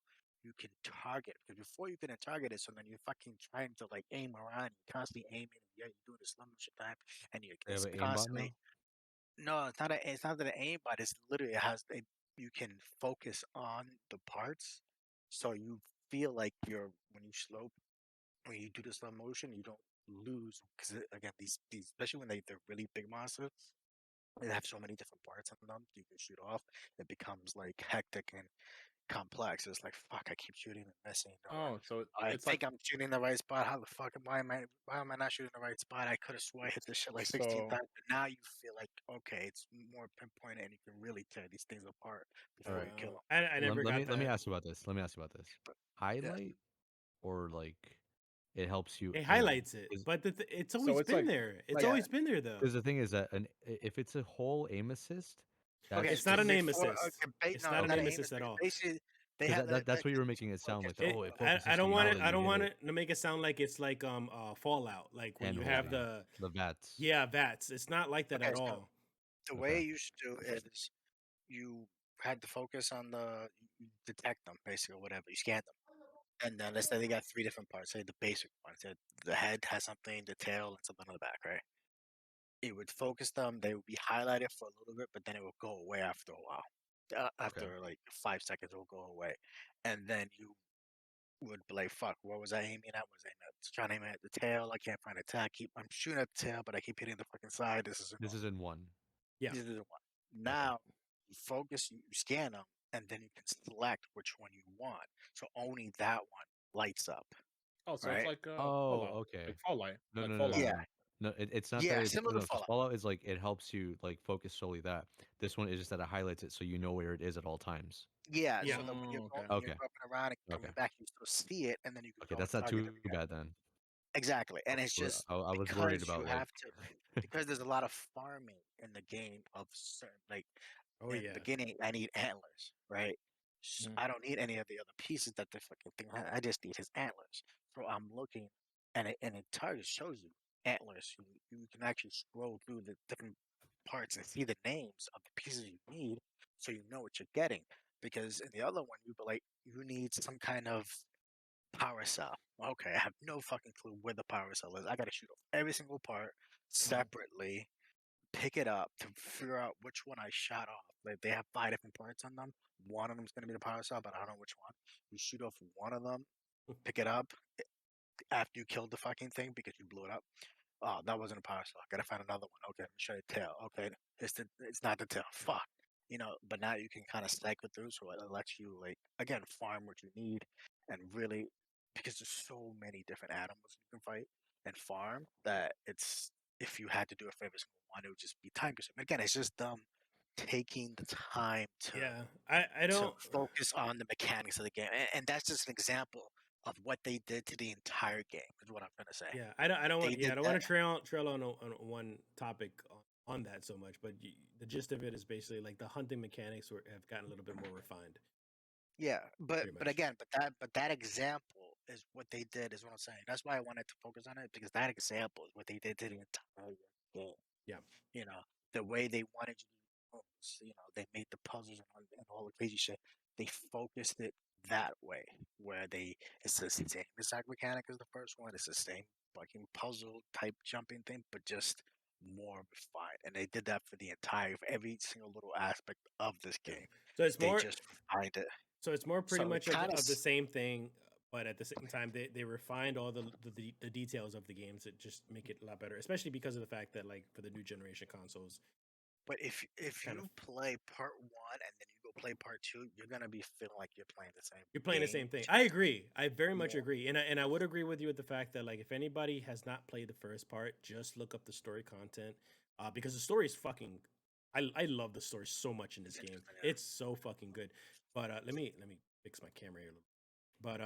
you can target because before you couldn't target it, so then you're fucking trying to like aim around, you're constantly aiming, and yeah, you're doing the slow motion time, and you're They have it's an aimbot constantly now. no, it's not that an aimbot. It's literally it has a you can focus on the parts, so you feel like you're when you do the slow motion, you don't lose because again these especially when they're really big monsters, they have so many different parts on them you can shoot off. It becomes like hectic and complex. It's like fuck, I keep shooting and missing, or Oh, so I it's like think I'm shooting the right spot. How the fuck why am I not shooting the right spot? I could have swore I hit this shit like 16 so times, but now you feel like okay, it's more pinpointed and you can really tear these things apart All before right. you kill them. I never Let got me that. ask you about this. Let me ask you about this. But yeah, Highlight or like it helps you It aim. highlights it, but it's so always it's been like there. It's like yeah. always been there though. Because the thing is that if it's a whole aim assist, Okay, It's that's not an aim before assist. It's no, not it's an not okay. aim an aim assist at assist. all. Basically, they Because have that's what you were it's making it sound like. focused That, It, oh, it I focuses so don't you want know it. that I you don't hit want it it to make it sound like it's like Fallout, like when hand you have holding the the VATS. yeah VATS. It's not like that okay. at So all. the way Okay. you should do is you had to focus on you detect them basically or whatever. You scan them. And then let's say they got three different parts. Say the basic parts. The head has something, the tail, and something on the back, right? It would focus them. They would be highlighted for a little bit, but then it would go away after a while. Okay. After like 5 seconds, it will go away, and then you would be like, "Fuck, what was I aiming at? Was I aiming trying to aim at the tail? I can't find the tail. I'm shooting at the tail, but I keep hitting the fucking side. This isn't This is in one. Yeah, this isn't one." Okay. Now you focus, you scan them, and then you can select which one you want. So only that one lights up, oh, so it's right? like Oh, Fallout, okay. like Fallout, No, like no, no, no, Fallout. Yeah, no. No, it's not that yeah, it similar to no, because Fallout. Fallout is like it helps you like focus solely that. This one is just that it highlights it so you know where it is at all times. Yeah, yeah. so that Oh, okay. when you're Okay. going around and coming Okay. back, you still see it, and then you can Okay. go and That's not target too them again. bad then. Exactly, and it's just I was worried because you about like have to because there's a lot of farming in the game of certain like Oh in the yeah. beginning, I need antlers, right? Mhm. I don't need any of the other pieces that the fucking thing. I just need his antlers. So I'm looking, and it target shows you antlers. You can actually scroll through the different parts and see the names of the pieces you need, so you know what you're getting. Because in the other one, you be like, you need some kind of power cell. Okay, I have no fucking clue where the power cell is. I gotta shoot off every single part Mhm. separately, pick it up to figure out which one I shot off. Like they have five different parts on them. One of them is gonna be the power cell, but I don't know which one. You shoot off one of them, pick it up after you killed the fucking thing because you blew it up. Oh, that wasn't a power cell. Gotta find another one. Okay, let me show you the tail. Okay, it's not the tail. Fuck. But now you can kind of cycle through, so it lets you like again farm what you need, and really because there's so many different animals you can fight and farm that it's if you had to do it for every single one, it would just be time consuming. Again, it's just them taking the time to Yeah. I to don't. focus on the mechanics of the game, and that's just an example of what they did to the entire game. Is what I'm gonna say. Yeah, I don't They want. Yeah, did I don't that. want to trail on one topic on that so much. But the gist of it is basically like the hunting mechanics have gotten a little bit more refined, Yeah, but pretty but much. again, but that example is what they did. Is what I'm saying. That's why I wanted to focus on it because that example is what they did to the entire game. Yeah. You know, the way they wanted you. they made the puzzles and all the crazy shit. They focused it that way, where it's the same exact mechanic as the first one. It's the same fucking puzzle type jumping thing, but just more refined. And they did that for every single little aspect of this Yeah. game. So it's They more. just refined it. So it's more pretty So it much of kind of the same thing, but at the same time they refined all the details of the games that just make it a lot better, especially because of the fact that like for the new generation consoles, But if kind of you play part one and then you go play part two, you're gonna be feeling like you're playing the same you're playing the game, same thing. I just agree. I very much more. agree, and I would agree with you with the fact that like if anybody has not played the first part, just look up the story content, because the story is fucking. I love the story so much in this It's game. interesting, yeah. It's so fucking good. But let me fix my camera here a little.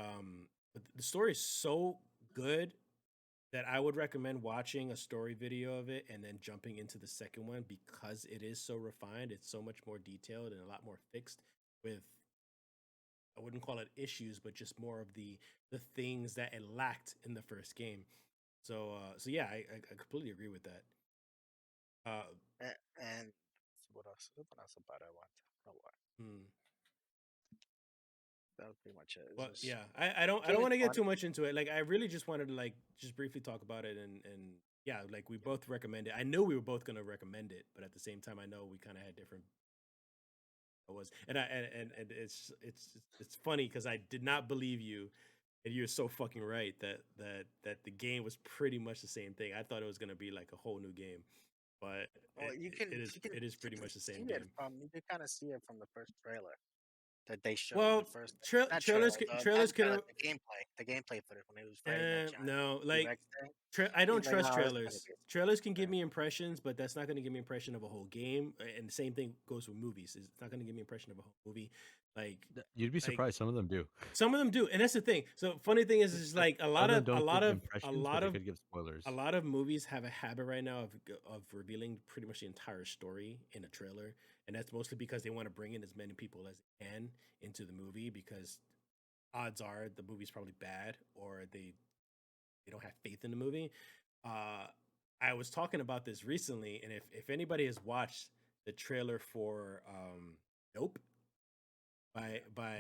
But the story is so good that I would recommend watching a story video of it and then jumping into the second one because it is so refined. It's so much more detailed and a lot more fixed with, I wouldn't call it issues, but just more of the things that it lacked in the first game. So yeah, I completely agree with that. And what else about I want? Oh, what? Hmm. That was pretty much it. It's But just yeah, I don't game is want to get fun. too much into it. Like I really just wanted to like just briefly talk about it and yeah, like we Yeah. both recommend it. I knew we were both gonna recommend it, but at the same time, I know we kind of had different. It was and it's funny because I did not believe you, and you're so fucking right that the game was pretty much the same thing. I thought it was gonna be like a whole new game, but Well, it is you pretty can much the same see it game. from you can kind of see it from the first trailer that they showed. The Well, first not trailer, trailers not trailers trailer, can the gameplay footage when he was fighting that giant no, like T-Rex thing. I don't He's like, trust oh, it's gonna trailers. be Trailers can give yeah. me impressions, but that's not going to give me impression of a whole game. And the same thing goes with movies. It's not going to give me impression of a whole movie. Like You'd be like surprised. Some of them do. some of them do, and that's the thing. So funny thing is like a Some of lot them of don't give impressions, but they could give spoilers. a lot of movies have a habit right now of revealing pretty much the entire story in a trailer, and that's mostly because they want to bring in as many people as they can into the movie because odds are the movie's probably bad or they don't have faith in the movie. Uh, I was talking about this recently, and if anybody has watched the trailer for Nope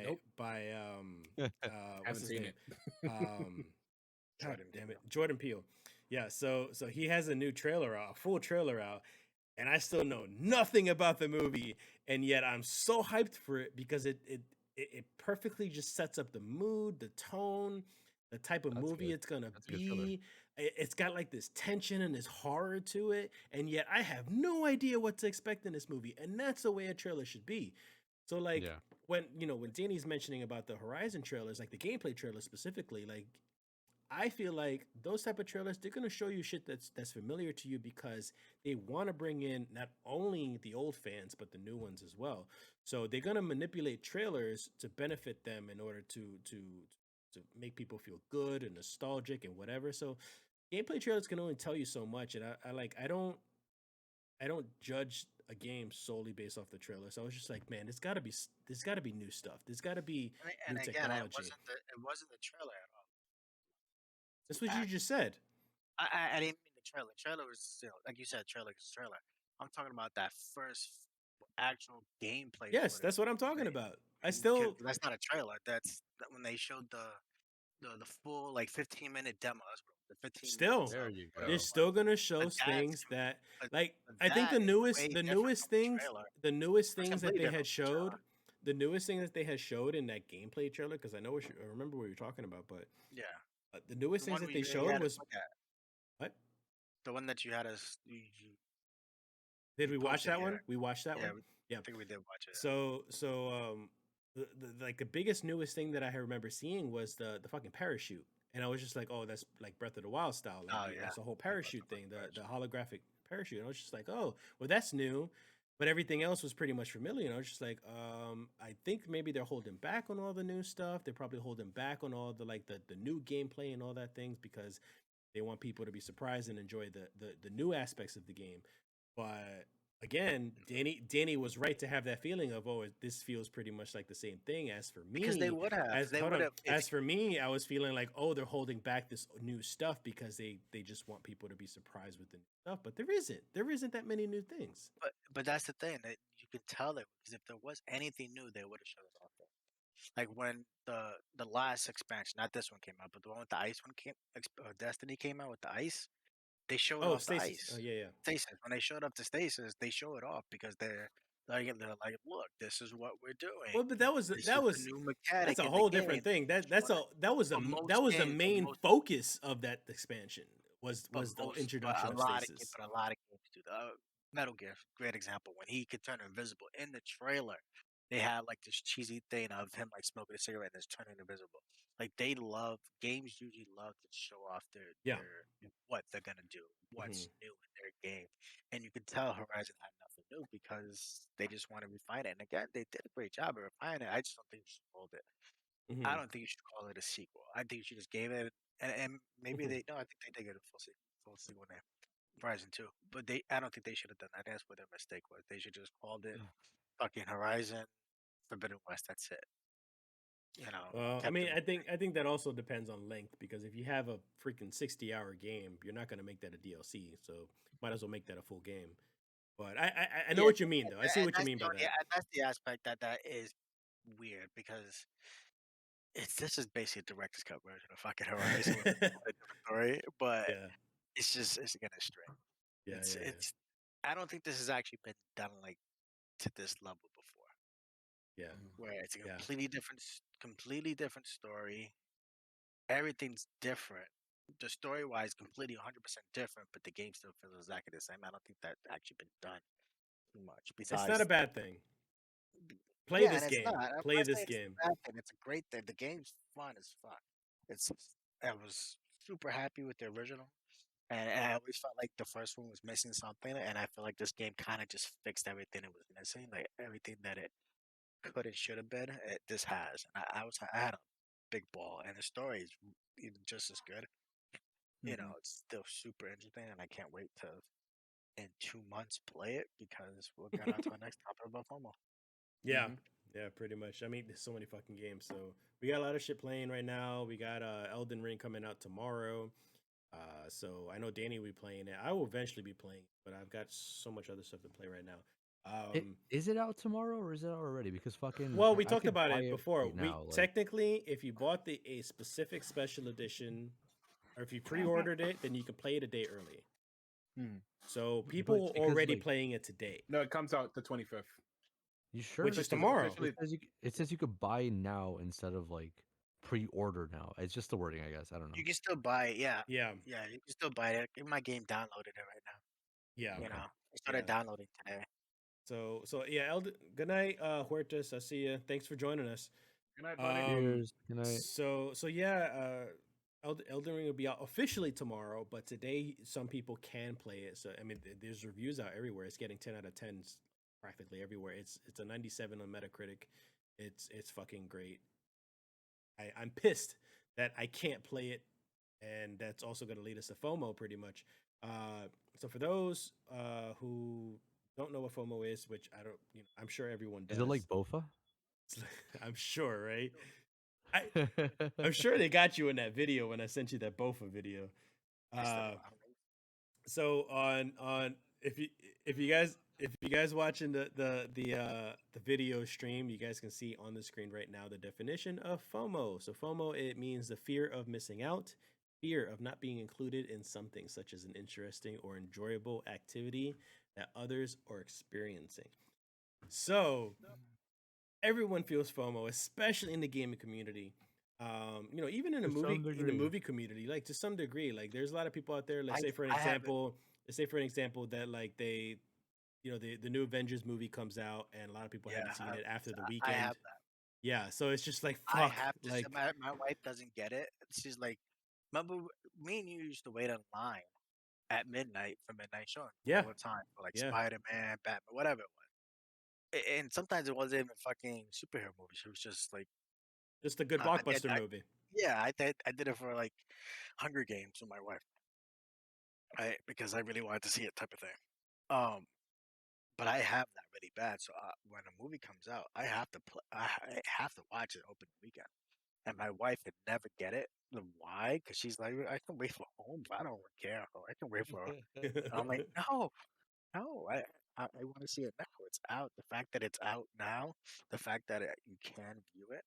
Nope, by what's haven't his seen name? it. Um, God Jordan damn it, Peele. Jordan Peele. Yeah, so he has a new trailer out, a full trailer out, and I still know nothing about the movie, and yet I'm so hyped for it because it perfectly just sets up the mood, the tone, the type of That's movie good. it's gonna That's a good trailer. be. It's got like this tension and this horror to it, and yet I have no idea what to expect in this movie, and that's the way a trailer should be. So like Yeah. when Danny's mentioning about the Horizon trailers, like the gameplay trailers specifically, like I feel like those type of trailers, they're gonna show you shit that's familiar to you because they want to bring in not only the old fans but the new ones as well. So they're gonna manipulate trailers to benefit them in order to make people feel good and nostalgic and whatever. So gameplay trailers can only tell you so much, and I don't judge a game solely based off the trailer. So I was just like, man, there's gotta be new stuff. There's gotta be And new again, technology. it wasn't the trailer at all. That's The what you act. just said. I didn't mean the trailer. Trailer was like you said, trailer is trailer. I'm talking about that first actual gameplay Yes, footage. that's what I'm talking They, about. I still that's not a trailer. When they showed the full like 15-minute demo. That's what the 15 minutes still There of you whatever they're go. it was. still gonna show But that's things that but, like but I think that is way the different newest from the things trailer. the newest That's things that completely they different had from the showed trailer. the newest thing that they had showed in that gameplay trailer because I remember what you were talking about, but Yeah, the newest the things one that we they you showed had us was look at, what the one that you had did you we watch posted that here. one? We watched that Yeah, one. Yeah. I think we did watch it. So like the biggest newest thing that I remember seeing was the fucking parachute, and I was just like, oh, that's like Breath of the Wild style, like Oh yeah, it's a whole I love parachute the thing, fucking the version. holographic parachute. And I was just like, oh, well, that's new, but everything else was pretty much familiar. And I was just like, I think maybe they're holding back on all the new stuff. They're probably holding back on all the like the new gameplay and all that things because they want people to be surprised and enjoy the new aspects of the game. But again, Danny was right to have that feeling of this feels pretty much like the same thing. As for Because me, as they hold would on, have if as for me, I was feeling like they're holding back this new stuff because they just want people to be surprised with the new stuff. But there isn't that many new things. but that's the thing that could tell it because if there was anything new, they would have showed it off there. Like when the last expansion, not this one came out, but the one with the ice one Destiny came out with the ice. They showed Oh, off the Stasis. Oh ice. yeah, yeah. Stasis. When they showed up to Stasis, they show it off because they're like, look, this is what we're doing. Well, but that was This is the new mechanic that's a in the whole game. different thing. This is what That was the but main most focus of that expansion but was the most introduction of Stasis. but a lot of games do that. Metal Gear, great example. When he could turn invisible in the trailer, they had like this cheesy thing of him like smoking a cigarette and just turning invisible. Like games usually love to show off Yeah. their what they're gonna do, Mhm. what's new in their game, and you can tell Horizon had nothing new because they just want to refine it. And again, they did a great job of refining it. I just don't think you should hold it. I Mhm. don't think you should call it a sequel. I think you should just gave it, and maybe Mhm. they no, I think they did get a full sequel name, Horizon 2. But I don't think they should have done that. That's what their mistake was. They should just called it fucking Horizon Forbidden West. That's it. You know, I kept mean, it. I think that also depends on length because if you have a freaking 60-hour game, you're not going to make that a DLC. So might as well make that a full game. But I know Yeah, what you mean though. I see and what you mean by that. that's the aspect that is weird because this is basically a director's cut version of fucking Horizon with a different story, but Yeah. it's gonna stray. Yeah, yeah, yeah. It's I don't think this has actually been done like to this level before, Yeah. where it's a Yeah. completely different story. Everything's different. The story wise, completely 100% different, but the game still feels exactly the same. I don't think that's actually been done too much. It's not a Besides, bad thing. Play yeah, this and it's game. not. I'm Play not this saying it's game. a bad thing. It's a great thing. The game's fun as fuck. It's I was super happy with the original, and I always felt like the first one was missing something, and I feel like this game kind of just fixed everything it was missing, like everything that it could and should have been. This has, and I had a big ball, and the story is even just as good. You know, it's still super interesting, and I can't wait to in 2 months play it because we'll get on to our next topic about FOMO. Yeah. Yeah, pretty much. I mean, there's so many fucking games. So we got a lot of shit playing right now. We got Elden Ring coming out tomorrow. So I know Danny will be playing it. I will eventually be playing it, but I've got so much other stuff to play right now. Is it out tomorrow or is it out already? Because fucking, Well, we I talked could about buy it it before. right We now. Like, technically, if you bought a specific special edition, or if you pre-ordered it, then you can play it a day early. So people but are because already like, playing it today, No, it comes out the 25th. you sure? which is Because tomorrow. Officially, it says you could buy now instead of like pre-order now. It's just the wording, I guess. I don't know. You can still buy it, yeah, Yeah, yeah. You can still buy it. Get my game downloaded it right now. yeah, You Okay. know, I yeah. started downloading today. So yeah, good night, Huertas. I see you. Thanks for joining us. good night, buddy. Cheers. Good night. So yeah, Elden Ring will be out officially tomorrow, but today some people can play it. So I mean, there's reviews out everywhere. It's getting 10 out of 10 practically everywhere. It's a 97 on Metacritic. It's fucking great. I'm pissed that I can't play it, and that's also going to lead us to FOMO pretty much. So for those who don't know what FOMO is, which I don't, I'm sure everyone does. Is it like Bofa? I'm sure, right? I'm sure they got you in that video when I sent you that Bofa video. I still Uh, don't. I don't know. so on if you guys watching the video stream, you guys can see on the screen right now the definition of FOMO. So FOMO, it means the fear of missing out, fear of not being included in something such as an interesting or enjoyable activity that others are experiencing. So everyone feels FOMO, especially in the gaming community. Even in the To some degree. movie community, like to some degree, like there's a lot of people out there. Let's say for an I haven't. example that like they, the new Avengers movie comes out and a lot of people Yeah, haven't seen it after the I weekend. have. Yeah, so it's just like I fuck, have to say, like my wife doesn't get it. She's like, remember me and you used to wait in line at midnight for midnight showing yeah, all the time for like yeah, Spider Man, Batman, whatever it was. And sometimes it wasn't even fucking superhero movies. It was just like just a good I did. blockbuster movie. Yeah, I did it for like Hunger Games with my wife, because I really wanted to see it type of thing. Um, but I have that really bad. So when a movie comes out, I have to I have to watch it open weekend. And my wife would never get it. Why? Because she's like, I can wait for home. But I don't care. I can wait for. I'm like, no, no. I want to see it now. It's out. The fact that it's out now, the fact that you can view it,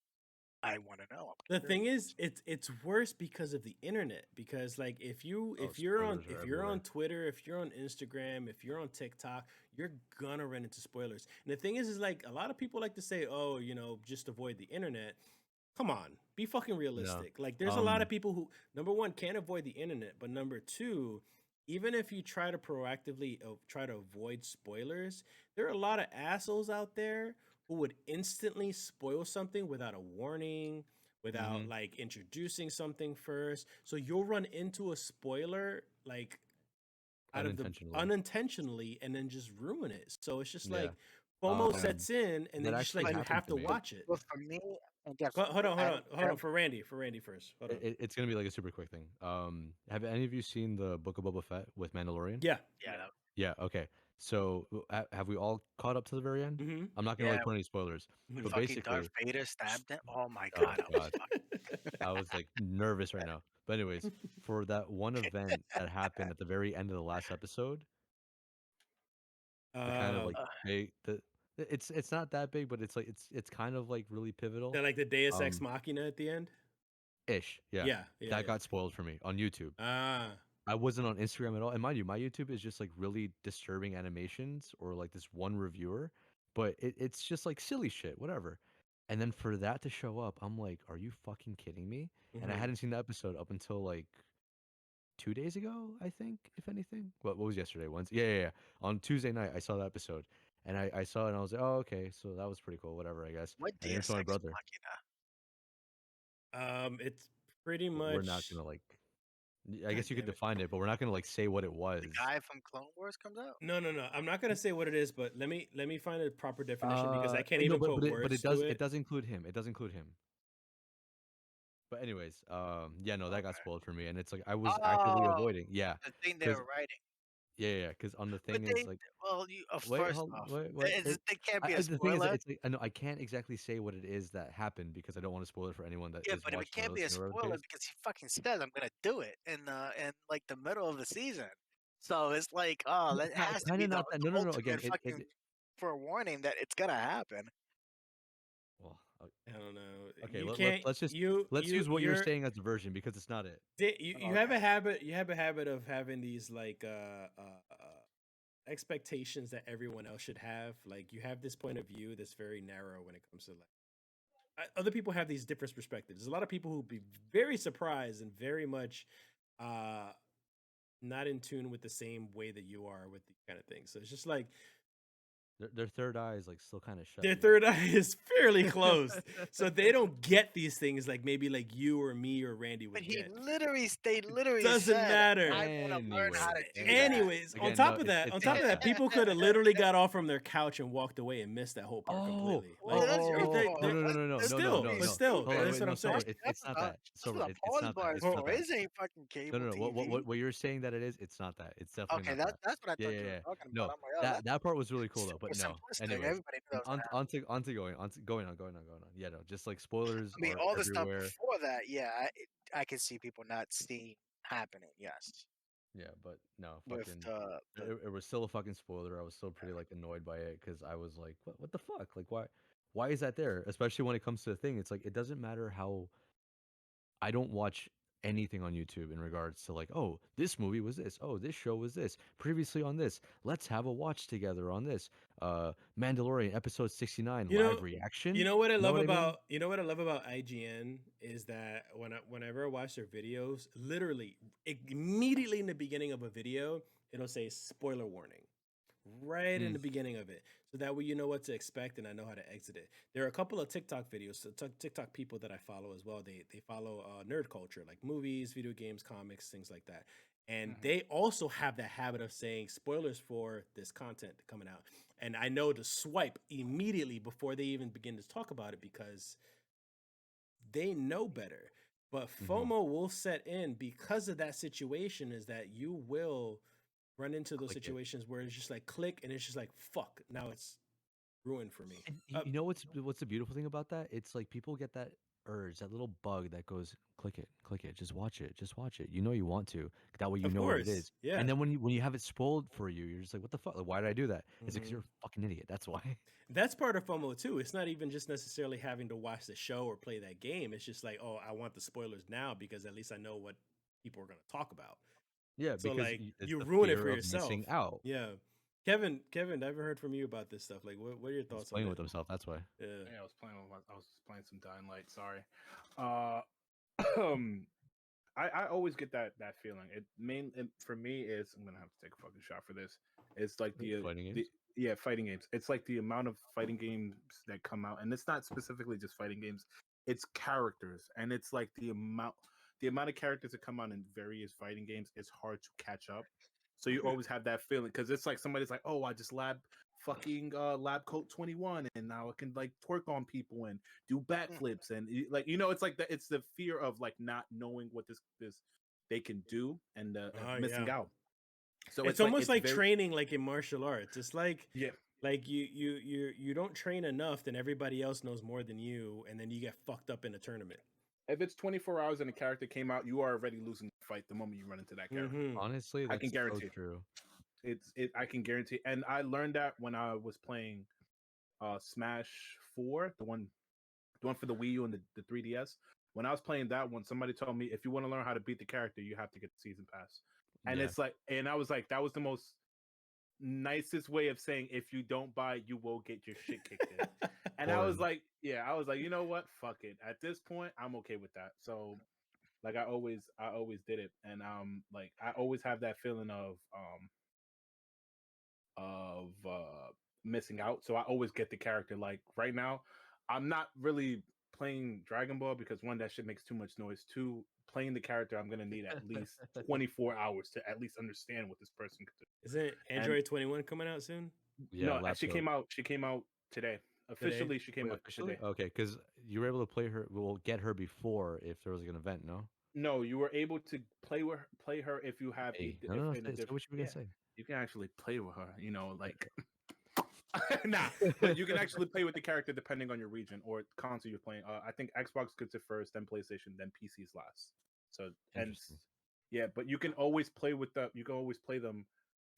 I want to know. The I'm thing curious. is, it's worse because of the internet. Because like Oh, spoilers are if you're on everywhere. Twitter, if you're on Instagram, if you're on TikTok, you're gonna run into spoilers. And the thing is like a lot of people like to say, oh, just avoid the internet. Come on, be fucking No. realistic. Like, there's a lot of people who, number one, can't avoid the internet, but number two, even if you try to proactively try to avoid spoilers, there are a lot of assholes out there who would instantly spoil something without a warning, without Mm-hmm. like introducing something first. So you'll run into a spoiler like out of the Unintentionally. unintentionally and then just ruin it. So it's just Yeah. like FOMO Okay. Um, sets in and that then just actually like you happened have to to me. watch it. Well, for me, I guess for Hold me, on, hold on, hold on. For Randy first. Hold on. It's gonna be like a super quick thing. Have any of you seen the Book of Boba Fett with Mandalorian? Yeah, yeah, yeah. Yeah. Okay. So have we all caught up to the very end? Mm-hmm. I'm not gonna yeah. like put any spoilers, When but fucking Darth basically, Vader stabbed him. Oh my oh god, I was god, I was like nervous right now. But anyways, for that one event that happened at the very end of the last episode, the kind of like uh, big the it's not that big, but it's like it's kind of like really pivotal. Then like the Deus Ex Um, Machina at the end. ish, yeah. Yeah, yeah, That yeah. got spoiled for me on YouTube. Ah, I wasn't on Instagram at all. And mind you, my YouTube is just like really disturbing animations or like this one reviewer, but it's just like silly shit, whatever. And then for that to show up, I'm like, are you fucking kidding me? And I mm-hmm. hadn't seen the episode up until like 2 days ago, I think, if anything. What was yesterday? Wednesday? Yeah. On Tuesday night, I saw the episode. And I saw it and I was like, oh, okay. So that was pretty cool, whatever, I guess. what I didn't Deus show my Ex brother. Machina? It's pretty We're not much gonna like, I God guess you could damn it. define it, but we're not gonna like say what it The was. guy from Clone Wars comes out. No, no, no. I'm not gonna say what it is, but let me find a proper definition because I can't No, even but put it words to does it. include him. It does include him. But anyways, yeah, no, that got Okay. spoiled for me, and it's like I was actively Oh, avoiding. Yeah, the thing they because were writing. because on the But thing is like, well, you wait, first hold, off, wait. they can't be a The thing is that spoiler. it's like I know I can't exactly say what it is that happened because I don't want to spoil it for anyone that Yeah, is but it watching or can't be a listening or whatever the spoiler case. because he fucking says I'm gonna do it in like the middle of the season. So it's like, oh, that has to Kind be of not that. the No. Again, ultimate fucking forewarning that it's gonna happen. well, I don't know. okay. You can't. Let's just let's use what you're You're saying as a version because it's not it. you have Okay. a habit. You have a habit of having these like expectations that everyone else should have. Like you have this point of view that's very narrow when it comes to like other people have these different perspectives. There's a lot of people who be very surprised and very much uh not in tune with the same way that you are with these kind of things. So it's just like Their third eye is like still kind of shut. their You third eye is fairly closed. So they don't get these things like maybe like you or me or Randy But would get. they literally Doesn't said, matter. I want to learn how to do that. Anyways, Again, no, on it's top not of that, that. people could have literally got off from their couch and walked away and missed that whole part completely. Well, that's your No, fault. That's But no. still, Hold on, that's wait, what no, I'm saying. Silver, it's not that. That's Silver, what the it's pause not that. bar is It's not for. that. It ain't fucking No, cable no, no. TV. What you're saying that it is, it's not that. It's definitely Okay, not that. that's what I thought you Yeah. were talking about. No, I'm like, oh, that's that part was really cool though. super But no. simplistic. Anyways, Everybody knew that was gonna happen. going on. Yeah, no, just like spoilers I mean, are all the stuff everywhere. before that, yeah, I can see people not seeing happening. Yes, Yeah, but no, with fucking. the It was still a fucking spoiler. I was still pretty like annoyed by it because I was like, what the fuck? Like, why is that there? Especially when it comes to the thing, it's like it doesn't matter how I don't watch anything on YouTube in regards to like, oh, this movie was this, oh, this show was this, previously on this. Let's have a watch together on this. Mandalorian episode 69 You know, live reaction. you know what I You know love what I mean? about IGN is that whenever I watch their videos, literally immediately in the beginning of a video, it'll say spoiler warning right in Mm, the beginning of it, so that way you know what to expect and I know how to exit it. There are a couple of TikTok videos, so TikTok people that I follow as well. They follow nerd culture like movies, video games, comics, things like that. And Mhm. they also have the habit of saying spoilers for this content coming out. And I know to swipe immediately before they even begin to talk about it because they know better. But hmm FOMO will set in because of that situation, is that you will run into those Click it. situations where it's just like click and it's just like fuck. Now it's ruined for me. And Uh, you know what's the beautiful thing about that? It's like people get that. urge, that little bug that goes, click it, just watch it, just watch it. You know you want to. That way you Of know what it course, is. yeah. And then when you have it spoiled for you, you're just like, what the fuck? Like, why did I do that? It's because Mhm. you're a fucking idiot. That's why. That's part of FOMO too. It's not even just necessarily having to watch the show or play that game. It's just like, oh, I want the spoilers now because at least I know what people are going to talk about. Yeah, So because like it's you the ruin it fear for of yourself. missing out. Yeah. Kevin, I haven't heard from you about this stuff. Like, what are your He's thoughts on playing it? with himself. That's why. Yeah. Yeah, I was playing some Dying Light. Sorry. Um, I always get that feeling. It for me is I'm gonna have to take a fucking shot for this. It's like Fighting the games. yeah, fighting games. It's like the amount of fighting games that come out, and it's not specifically just fighting games. It's characters, and it's like the amount of characters that come out in various fighting games. It's hard to catch up. So you always have that feeling because it's like somebody's like, oh, I just lab coat 21, and now I can like twerk on people and do backflips and like it's like that. It's the fear of like not knowing what this they can do and of Oh missing yeah. out. So It's it's like almost it's like very training like in martial arts. It's yeah. like you don't train enough, then everybody else knows more than you, and then you get fucked up in a tournament. If it's 24 hours and a character came out, you are already losing the fight the moment you run into that character. Mm-hmm. Honestly, I can that's so guarantee. true. I can guarantee, and I learned that when I was playing Smash 4, the one for the Wii U and the 3DS. When I was playing that one, somebody told me if you want to learn how to beat the character, you have to get the season pass. And Yeah. it's like, and I was like, that was the most nicest way of saying if you don't buy, you will get your shit kicked in. And I was Boring. like, yeah, I was like, you know what? Fuck it. At this point, I'm okay with that. So like I always did it. And like I always have that feeling of missing out. So I always get the character. Like right now, I'm not really playing Dragon Ball because one, that shit makes too much noise. Two, playing the character, I'm gonna need at least 24 hours to at least understand what this person could do. Isn't And Android 21 coming out soon? Yeah, no, lab she coat. came out. She came out today. Today? Officially, she came Wait, out officially? today. Okay, because you were able to play her. Well, get her before if there was like an event. No. No, you were able to play her if you have Hey, if no. in a Say different. what you were gonna Yeah, say. you can actually play with her. Like nah, but you can actually play with the character depending on your region or console you're playing. I think Xbox gets it first, then PlayStation, then PC's last. So Interesting. yeah, but you can always play with the you can always play them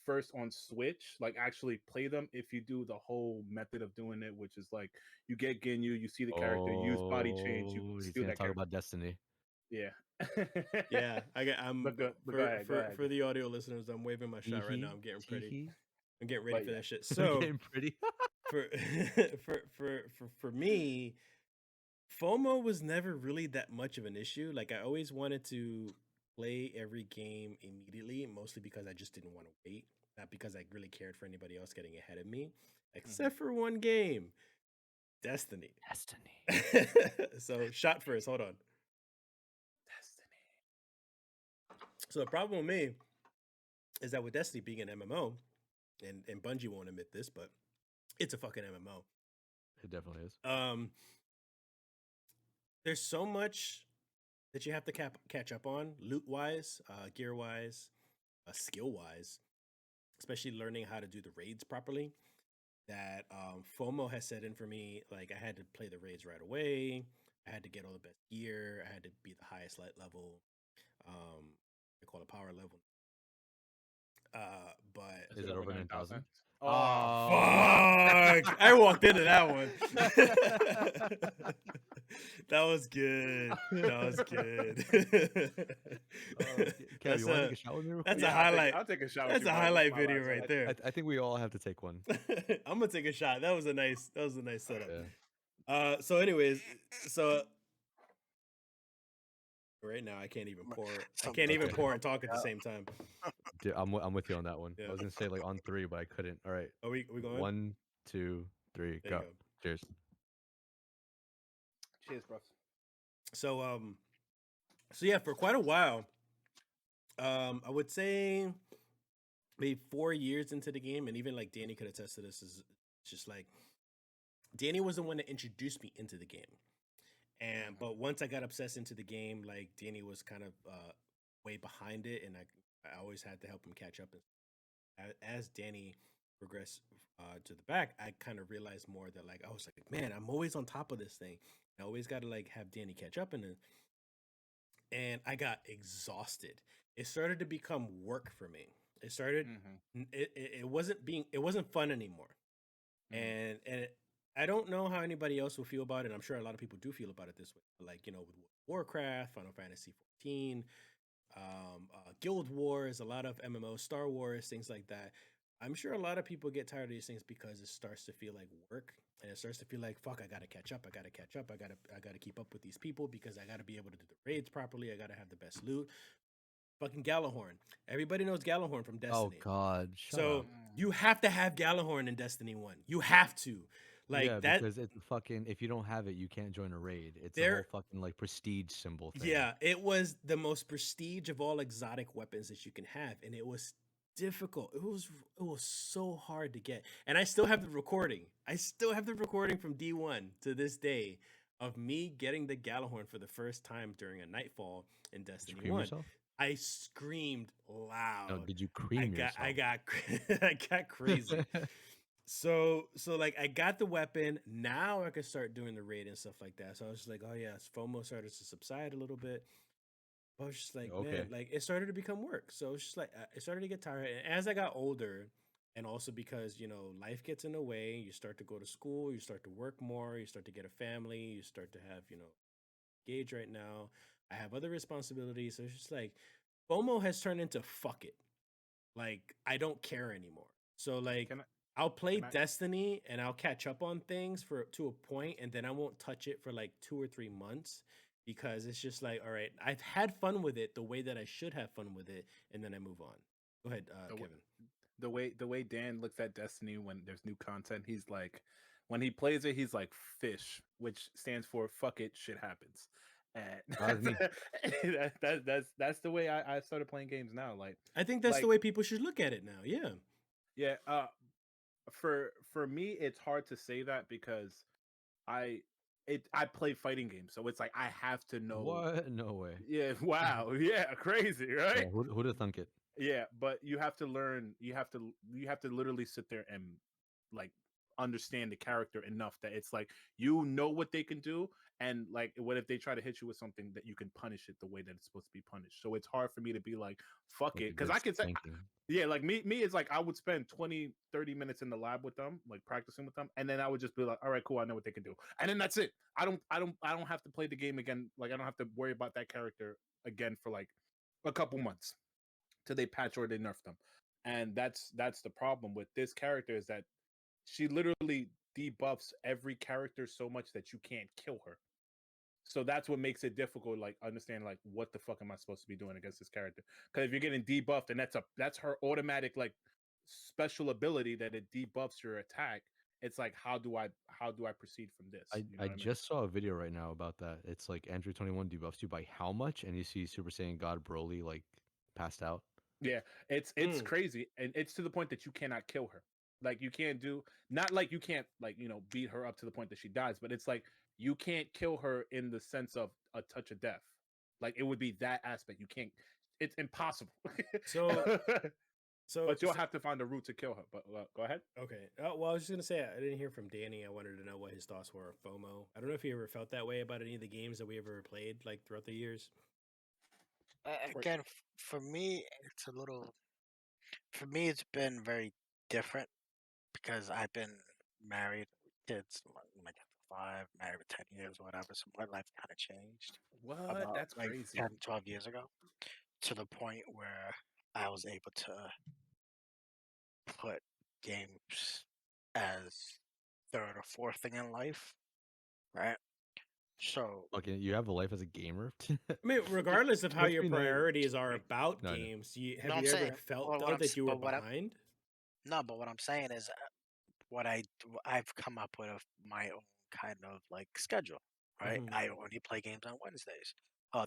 first on Switch. Like actually play them if you do the whole method of doing it, which is like you get Ginyu, you see the character, use body change, you Oh, he's steal gonna that talk character. about Destiny. Yeah. Yeah, I'm But go ahead, go ahead. for the audio listeners, I'm waving my shot right now. Hee I'm getting hee, pretty. hee. I'm getting ready But for yeah, that shit. I'm So getting pretty. for for me, FOMO was never really that much of an issue. Like I always wanted to play every game immediately, mostly because I just didn't want to wait, not because I really cared for anybody else getting ahead of me, except for one game, Destiny. Destiny. So shot first. Hold on. Destiny. So the problem with me is that with Destiny being an MMO, and Bungie won't admit this, but it's a fucking MMO. It definitely is. There's so much that you have to catch up on, loot wise, gear wise, skill wise, especially learning how to do the raids properly. That FOMO has set in for me. Like I had to play the raids right away. I had to get all the best gear. I had to be the highest light level. They call it power level. But Is Is it it over over 9,000? 9,000? Oh, fuck, I walked into that one. That was good. That was good. Kev, That's you want to a take a shot with me real that's quick? a yeah. highlight. I'll take a shot with That's you, a bro. This is highlight my video last right one. there. I think we all have to take one. I'm gonna take a shot. That was a nice setup. Yeah. So anyways, so right now I can't even pour. I can't even Okay. pour and talk at the same time. Dude, I'm with you on that one. Yeah. I was gonna say like on 3, but I couldn't. All right. Are we going? 1, 2, 3, There you go. go. Cheers. Cheers, bro. So so yeah, for quite a while, I would say maybe 4 years into the game, and even like Danny could attest to this, is just like Danny was the one that introduced me into the game. And but once I got obsessed into the game, like Danny was kind of way behind it, and I always had to help him catch up. As Danny progress to the back, I kind of realized more that like I was like, man, I'm always on top of this thing. I always got to like have Danny catch up, and I got exhausted. It started to become work for me. It started. Mm-hmm. It wasn't fun anymore. Mm-hmm. And I don't know how anybody else will feel about it. I'm sure a lot of people do feel about it this way. Like with Warcraft, Final Fantasy 14, Guild Wars, a lot of MMOs, Star Wars, things like that. I'm sure a lot of people get tired of these things because it starts to feel like work, and it starts to feel like fuck. I gotta catch up. I gotta catch up. I gotta keep up with these people because I gotta be able to do the raids properly. I gotta have the best loot. Fucking Galahorn. Everybody knows Galahorn from Oh Destiny. God, shut So up. you have to have Galahorn in Destiny 1. You have to. Yeah, Like that because it's a fucking. If you don't have it, you can't join a raid. It's a whole there fucking like prestige symbol thing. yeah, it was the most prestige of all exotic weapons that you can have, and it was difficult. It was so hard to get. And I still have the recording. I still have the recording from D1 to this day of me getting the Galahorn for the first time during a nightfall in Did you Destiny cream 1. yourself? I screamed No, loud. did you I cream got I yourself? got I got crazy. So like I got the weapon. Now I could start doing the raid and stuff like that. So I was just like, oh yeah, FOMO started to subside a little bit. But I was just like, man, Okay. like it started to become work. So it's just like it started to get tired. And as I got older, and also because life gets in the way, you start to go to school, you start to work more, you start to get a family, you start to have Gage right now. I have other responsibilities. So it's just like FOMO has turned into fuck it. Like I don't care anymore. So like Can I? I'll play Can I? Destiny and I'll catch up on things for to a point, and then I won't touch it for like 2 or 3 months because it's just like, all right, I've had fun with it the way that I should have fun with it, and then I move on. Go ahead, The, w- Kevin. the way Dan looks at Destiny when there's new content, he's like, when he plays it, he's like fish, which stands for fuck it, shit happens. That was And me. that's the way I started playing games now. I think that's the Like way people should look at it now. Yeah. yeah, for me, it's hard to say that because I I play fighting games, so it's like I have to know. What? No way. Yeah, wow, yeah, crazy, right? Yeah, who'd have thunk it? Yeah, but you have to learn. You have to literally sit there and like understand the character enough that it's like you know what they can do, and like what if they try to hit you with something that you can punish it the way that it's supposed to be punished. So it's hard for me to be like fuck Like it a because good I can say spanking. yeah, like me it's like I would spend 20-30 minutes in the lab with them, like practicing with them, and then I would just be like, all right, cool, I know what they can do, and then that's it. I don't have to play the game again. Like I don't have to worry about that character again for like a couple months till they patch or they nerf them. And that's the problem with this character is that she literally debuffs every character so much that you can't kill her. So that's what makes it difficult, like understand like what the fuck am I supposed to be doing against this character? Because if you're getting debuffed and that's her automatic like special ability that it debuffs your attack, it's like how do I proceed from this? I You know I what I mean? just saw a video right now about that. It's like Android 21 debuffs you by how much, and you see Super Saiyan God Broly like passed out. Yeah, it's Mm. crazy, and it's to the point that you cannot kill her. Like you can't do not like you can't like beat her up to the point that she dies, but it's like you can't kill her in the sense of a touch of death. Like it would be that aspect. You can't. It's impossible. So so But you'll so have to find a route to kill her. But go ahead. okay. Well, I was just gonna say I didn't hear from Danny. I wanted to know what his thoughts were of FOMO. I don't know if he ever felt that way about any of the games that we ever played like throughout the years. Or- Again, for me, it's a little. For me, it's been very different because I've been married, with kids. My kids are 5, married for 10 years, or whatever. So my life kind of changed What? about That's like crazy. 10, 12 years ago to the point where I was able to put games as third or fourth thing in life, right? So Okay, you have a life as a gamer. I mean, yeah, regardless of how Must your be nice. priorities are about No, I know. games, no, have I'm you ever saying, felt well, though that you were but what I behind? no, but what I'm saying is I've come up with my own kind of like schedule, right? Hmm. I only play games on Wednesdays,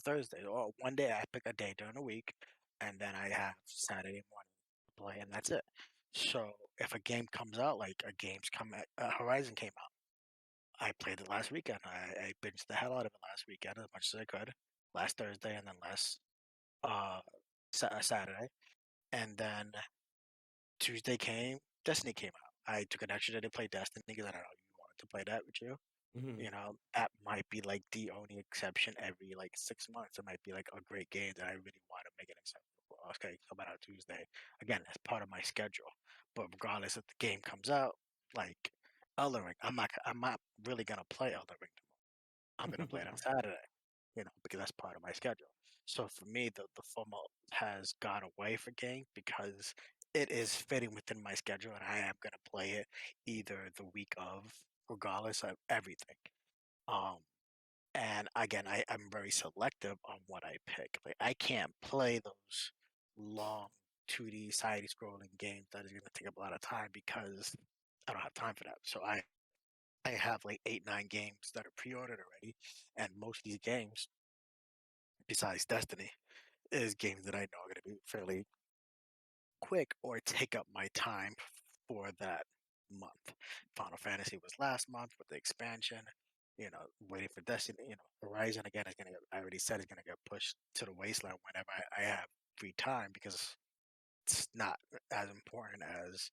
Thursdays, or one day I pick a day during the week, and then I have Saturday morning to play, and that's it. So if a game comes out, like a game's come, Horizon came out, I played it last weekend. I binged the hell out of it last weekend as much as I could, last Thursday, and then last uh Saturday, and then Tuesday came. Destiny came out. I took an extra day to play Destiny because I don't know you wanted to play that with you. Hmm. That might be like the only exception every like 6 months. It might be like a great game that I really want to make an exception for. Okay, coming out Tuesday. Again, it's part of my schedule. But regardless if the game comes out, like Elden Ring, I'm not really gonna play Elden Ring tomorrow. I'm gonna play it on Saturday, because that's part of my schedule. So for me, the FOMO has gone away for game because it is fitting within my schedule, and I am gonna play it either the week of, regardless of everything. Um, and again, I'm very selective on what I pick. Like I can't play those long 2D side scrolling games that is gonna take up a lot of time because I don't have time for that. So I have like 8, 9 games that are pre-ordered already, and most of these games, besides Destiny, is games that I know are going to be fairly quick or take up my time for that month. Final Fantasy was last month with the expansion. Waiting for Destiny. Horizon again is gonna. I already said it's gonna get pushed to the wasteland whenever I have free time because it's not as important as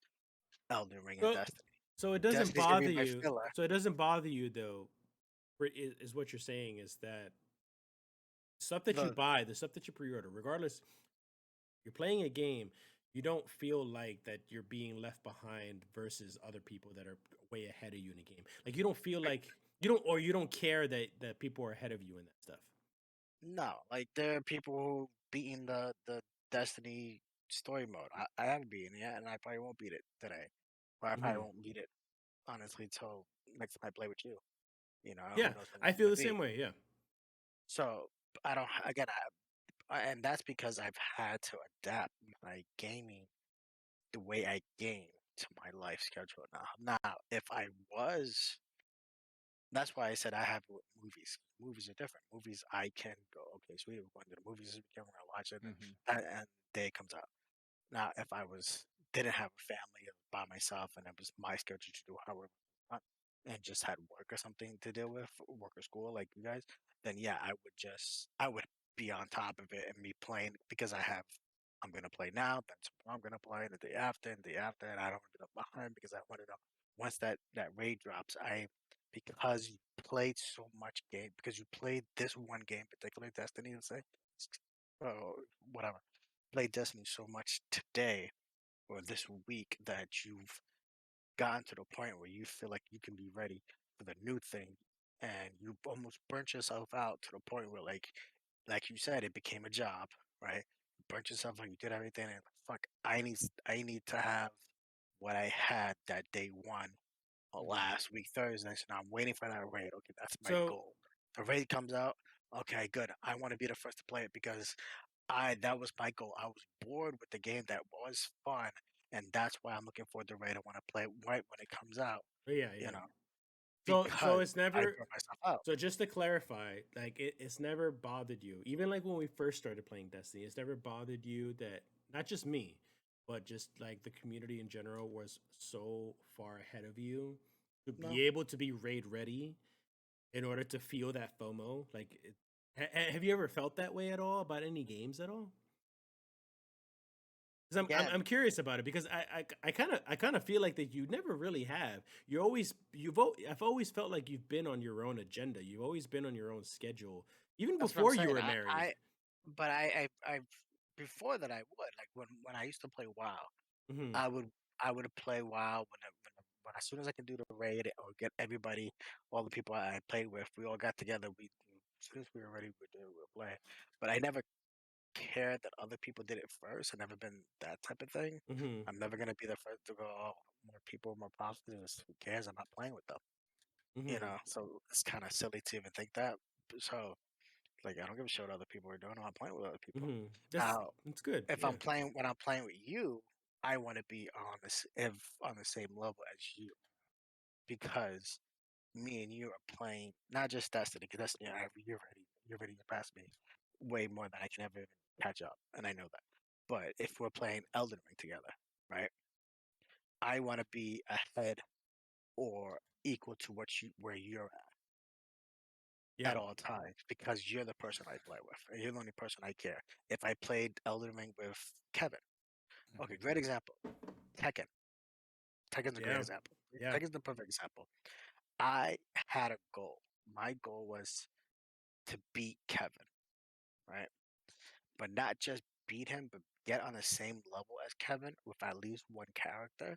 Elden Ring and So, Destiny. so it doesn't Destiny's gonna bother be my you. filler. So it doesn't bother you though. Is what you're saying is that stuff that you The buy, the stuff that you pre-order, regardless, you're playing a game. You don't feel like that you're being left behind versus other people that are way ahead of you in the game. Like you don't feel like you don't care that people are ahead of you in that stuff. No, like there are people who beating the Destiny story mode. I haven't beaten it yet, and I probably won't beat it today, or I probably Hmm. won't beat it honestly till next time I play with you. Who Yeah, knows when I that's feel gonna the be? same way. Yeah. So I don't. Again, and that's because I've had to adapt my gaming the way I game to my life schedule now. Now, if I was That's why I said I have movies. Movies are different. Movies I can go, okay, sweet, we're going to the movies this weekend, we're gonna watch it, Hmm. and day it comes out. Now, if I didn't have a family by myself and it was my schedule to do however I want, and just had work or something to deal with, work or school like you guys, then yeah, I would be on top of it and be playing because I'm gonna play now, then tomorrow I'm gonna play the day after and the day after, and I don't want to be left behind because I want to know once that raid drops, because you played so much game because you played this one game, particularly Destiny, let's say, or whatever, played Destiny so much today or this week that you've gotten to the point where you feel like you can be ready for the new thing, and you almost burnt yourself out to the point where, like you said, it became a job, right? You burnt yourself out, you did everything, and fuck, I need to have what I had that day one Hmm. last week Thursday. So now I'm waiting for that raid. Okay, that's my So goal. The raid comes out. Okay, good. I want to be the first to play it because I that was my goal. I was bored with the game that was fun, and that's why I'm looking forward to raid. I want to play it right when it comes out. yeah, You yeah. know, So because it's I never. burnt myself out. So just to clarify, like it's never bothered you, even like when we first started playing Destiny, it's never bothered you that not just me, but just like the community in general was so far ahead of you to No, be able to be raid ready in order to feel that FOMO. Like, have you ever felt that way at all about any games at all? Because again, I'm curious about it because I kind of feel like that you never really have. I've always felt like you've been on your own agenda. You've always been on your own schedule, even that's what I'm before you saying. were married. But I before that I would like when I used to play WoW. Hmm. I would I would play WoW when as soon as I can do the raid or get everybody, all the people I played with, we all got together. As soon as we were ready, we'd play. But I never cared that other people did it first. I've never been that type of thing. Hmm. I'm never gonna be the first to go. Oh, more people, more problems. Who cares? I'm not playing with them. Hmm. So it's kind of silly to even think that. So like, I don't give a shit what other people are doing. I'm not playing with other people. Hmm. Now, That's good. if Yeah. I'm playing when I'm playing with you, I want to be if on the same level as you because me and you are playing not just Destiny because Destiny you're ready to pass me way more than I can ever even catch up, and I know that. But if we're playing Elden Ring together, right? I want to be ahead or equal to where you're Yeah. at all times because you're the person I play with, and you're the only person I care. If I played Elden Ring with Kevin, okay, Hmm. great example, Tekken. Tekken's a great Yeah. example. Yeah. Tekken's the perfect example. I had a goal. My goal was to beat Kevin, right? But not just beat him, but get on the same level as Kevin with at least one character,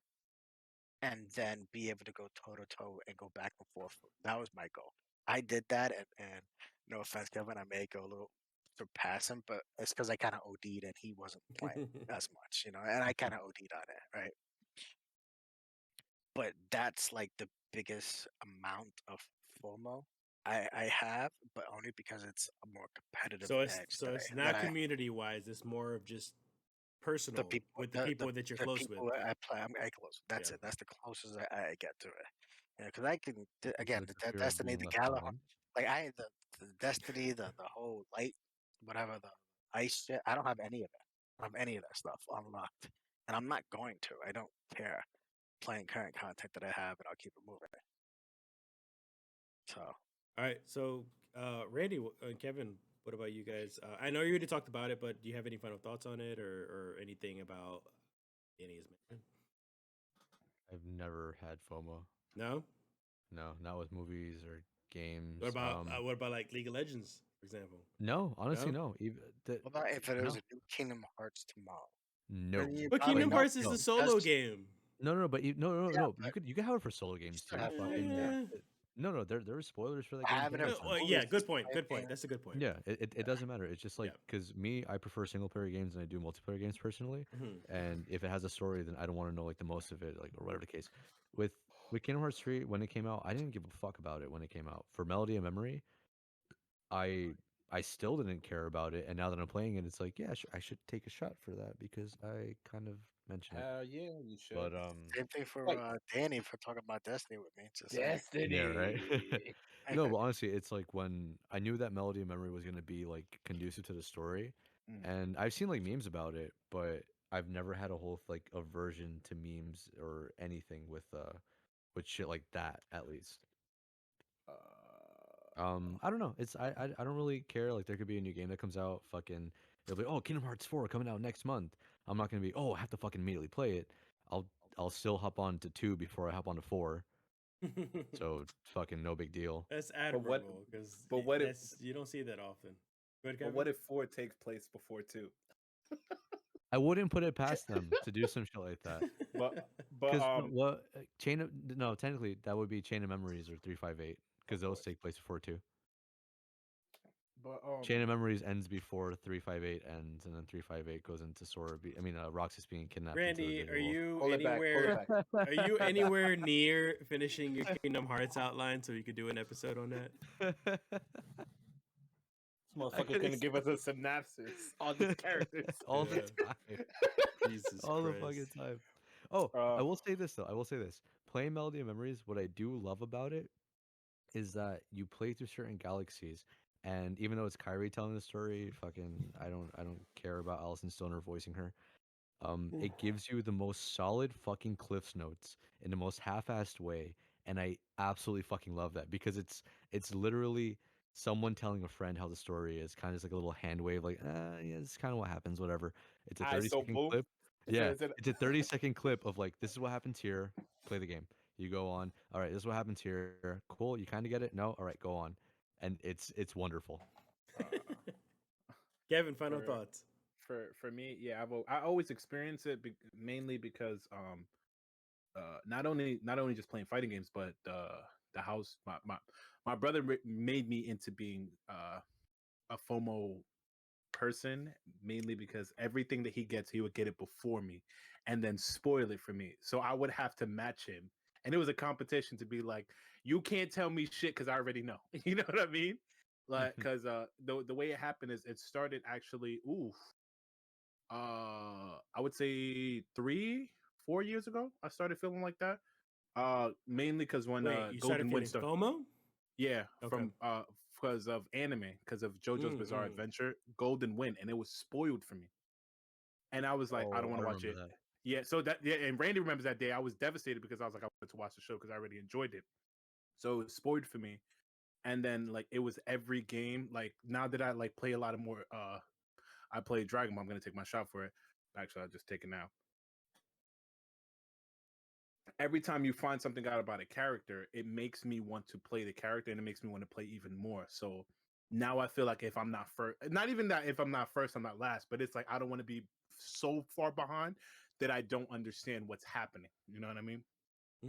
and then be able to go toe to toe and go back and forth. That was my goal. I did that, and no offense, Kevin, I may go a little surpass him, but it's because I kind of OD'd and he wasn't playing as much, and I kind of OD'd on it, right? But that's like the biggest amount of FOMO I have, but only because it's a more competitive edge So that it's that not I community wise. It's more of just the personal people with the people that you're the close with. people I play I close. That's Yeah. it. That's the closest I get to it. Because I can again Like the the fear of Destiny, being the left Galahad, behind. like the Destiny, the whole light, whatever the ice shit. I don't have any of it. I don't have any of that stuff unlocked, and I'm not going to. I don't care. Playing current content that I have, and I'll keep it moving. So All right. So, Randy and Kevin, what about you guys? I know you already talked about it, but do you have any final thoughts on it or anything about any is mentioned? I've never had FOMO. No. No, not with movies or games. What about like League of Legends, for example? No, honestly, No. no. Even what about if it was no, a new Kingdom Hearts tomorrow? no. Then you But probably Kingdom know Hearts is No, the because solo game. no, but yeah, no. but You could have it for solo you games still too. have to Fucking Eh, no. There were spoilers for that game having plenty it of for times. yeah. movies. Is Good the point. same Good point. thing. That's a good point. Yeah, it doesn't matter. It's just Yeah. like because me, I prefer single player games and I do multiplayer games personally. Mhm. And if it has a story, then I don't want to know like the most of it, like or whatever the case. With Kingdom Hearts 3, when it came out, I didn't give a fuck about it when it came out. For Melody and Memory, I I still didn't care about it, and now that I'm playing it, it's like, yeah, I should take a shot for that because I kind of mention it. Hell yeah, you should. But Same thing for Like Danny for talking about Destiny with me. Just saying. yeah, right. Destiny. No, but honestly, it's like when I knew that Melody and Memory was gonna be like conducive to the story, Mm. and I've seen like memes about it, but I've never had a whole like aversion to memes or anything with shit like that, at least. Uh, I don't know. I don't really care. Like there could be a new game that comes out. Fucking, it'll be, oh, Kingdom Hearts 4 coming out next month. I'm not gonna be, oh, I have to fucking immediately play it. I'll I'll still hop on to 2 before I hop on to 4. So fucking no big deal. That's but what? admirable because But what if? that's you don't see that often. Good, But Kevin. what if 4 takes place before 2? I wouldn't put it past them to do some shit like that. But but Because what chain of no, technically that would be Chain of Memories or 358 because of those course. take place before 2. But Chain of Memories ends before 358 ends, and then 358 goes into Sora. Roxas being kidnapped into the Randy, are visual. you hold it back. Hold anywhere? it back. Are you anywhere near finishing your Kingdom Hearts outline so you could do an episode on that? This I motherfucker's could gonna give us a synopsis on these characters. all the Yeah. time, Jesus all the Christ. fucking time. Oh, I uh, will say this though. I will say this. Playing Melody of Memories, what I do love about it is that you play through certain galaxies, and even though it's Kyrie telling the story, fucking, I don't care about Alison Stoner voicing her. It gives you the most solid fucking Cliff's notes in the most half-assed way, and I absolutely fucking love that because it's literally someone telling a friend how the story is, kind of just like a little hand wave, like, yeah, it's kind of what happens, whatever. It's a I 30 so second boom. clip. Is it, Yeah, is it, it's a 30-second clip of like, this is what happens here. Play the game. You go on. All right, this is what happens here. Cool. You kind of get it. No. All right, go on. And it's wonderful. uh, Kevin, final for thoughts. for me, yeah, I always experience it mainly because not only just playing fighting games, but the house my brother made me into being a FOMO person, mainly because everything that he gets, he would get it before me and then spoil it for me. So I would have to match him. And it was a competition to be like, you can't tell me shit because I already know. You know what I mean? Like, because the way it happened is it started actually, I would say 3 4 years ago. I started feeling like that. Mainly because when Wait, you started Golden Wind feeling started, FOMO? yeah, Okay. from because of anime, because of JoJo's Bizarre Mm-mm. Adventure, Golden Wind, and it was spoiled for me. And I was like, I don't Oh, want I to watch remember it. that. Yeah, so that yeah, and Randy remembers that day. I was devastated because I was like, I wanted to watch the show because I already enjoyed it. So it was spoiled for me. And then like it was every game. Like now that I like play a lot of more I play Dragon Ball, I'm gonna take my shot for it. Actually, I'll just take it now. every time you find something out about a character, it makes me want to play the character and it makes me want to play even more. So now I feel like if I'm not first, not even that if I'm not first, I'm not last, but it's like I don't want to be so far behind that I don't understand what's happening. You know what I mean?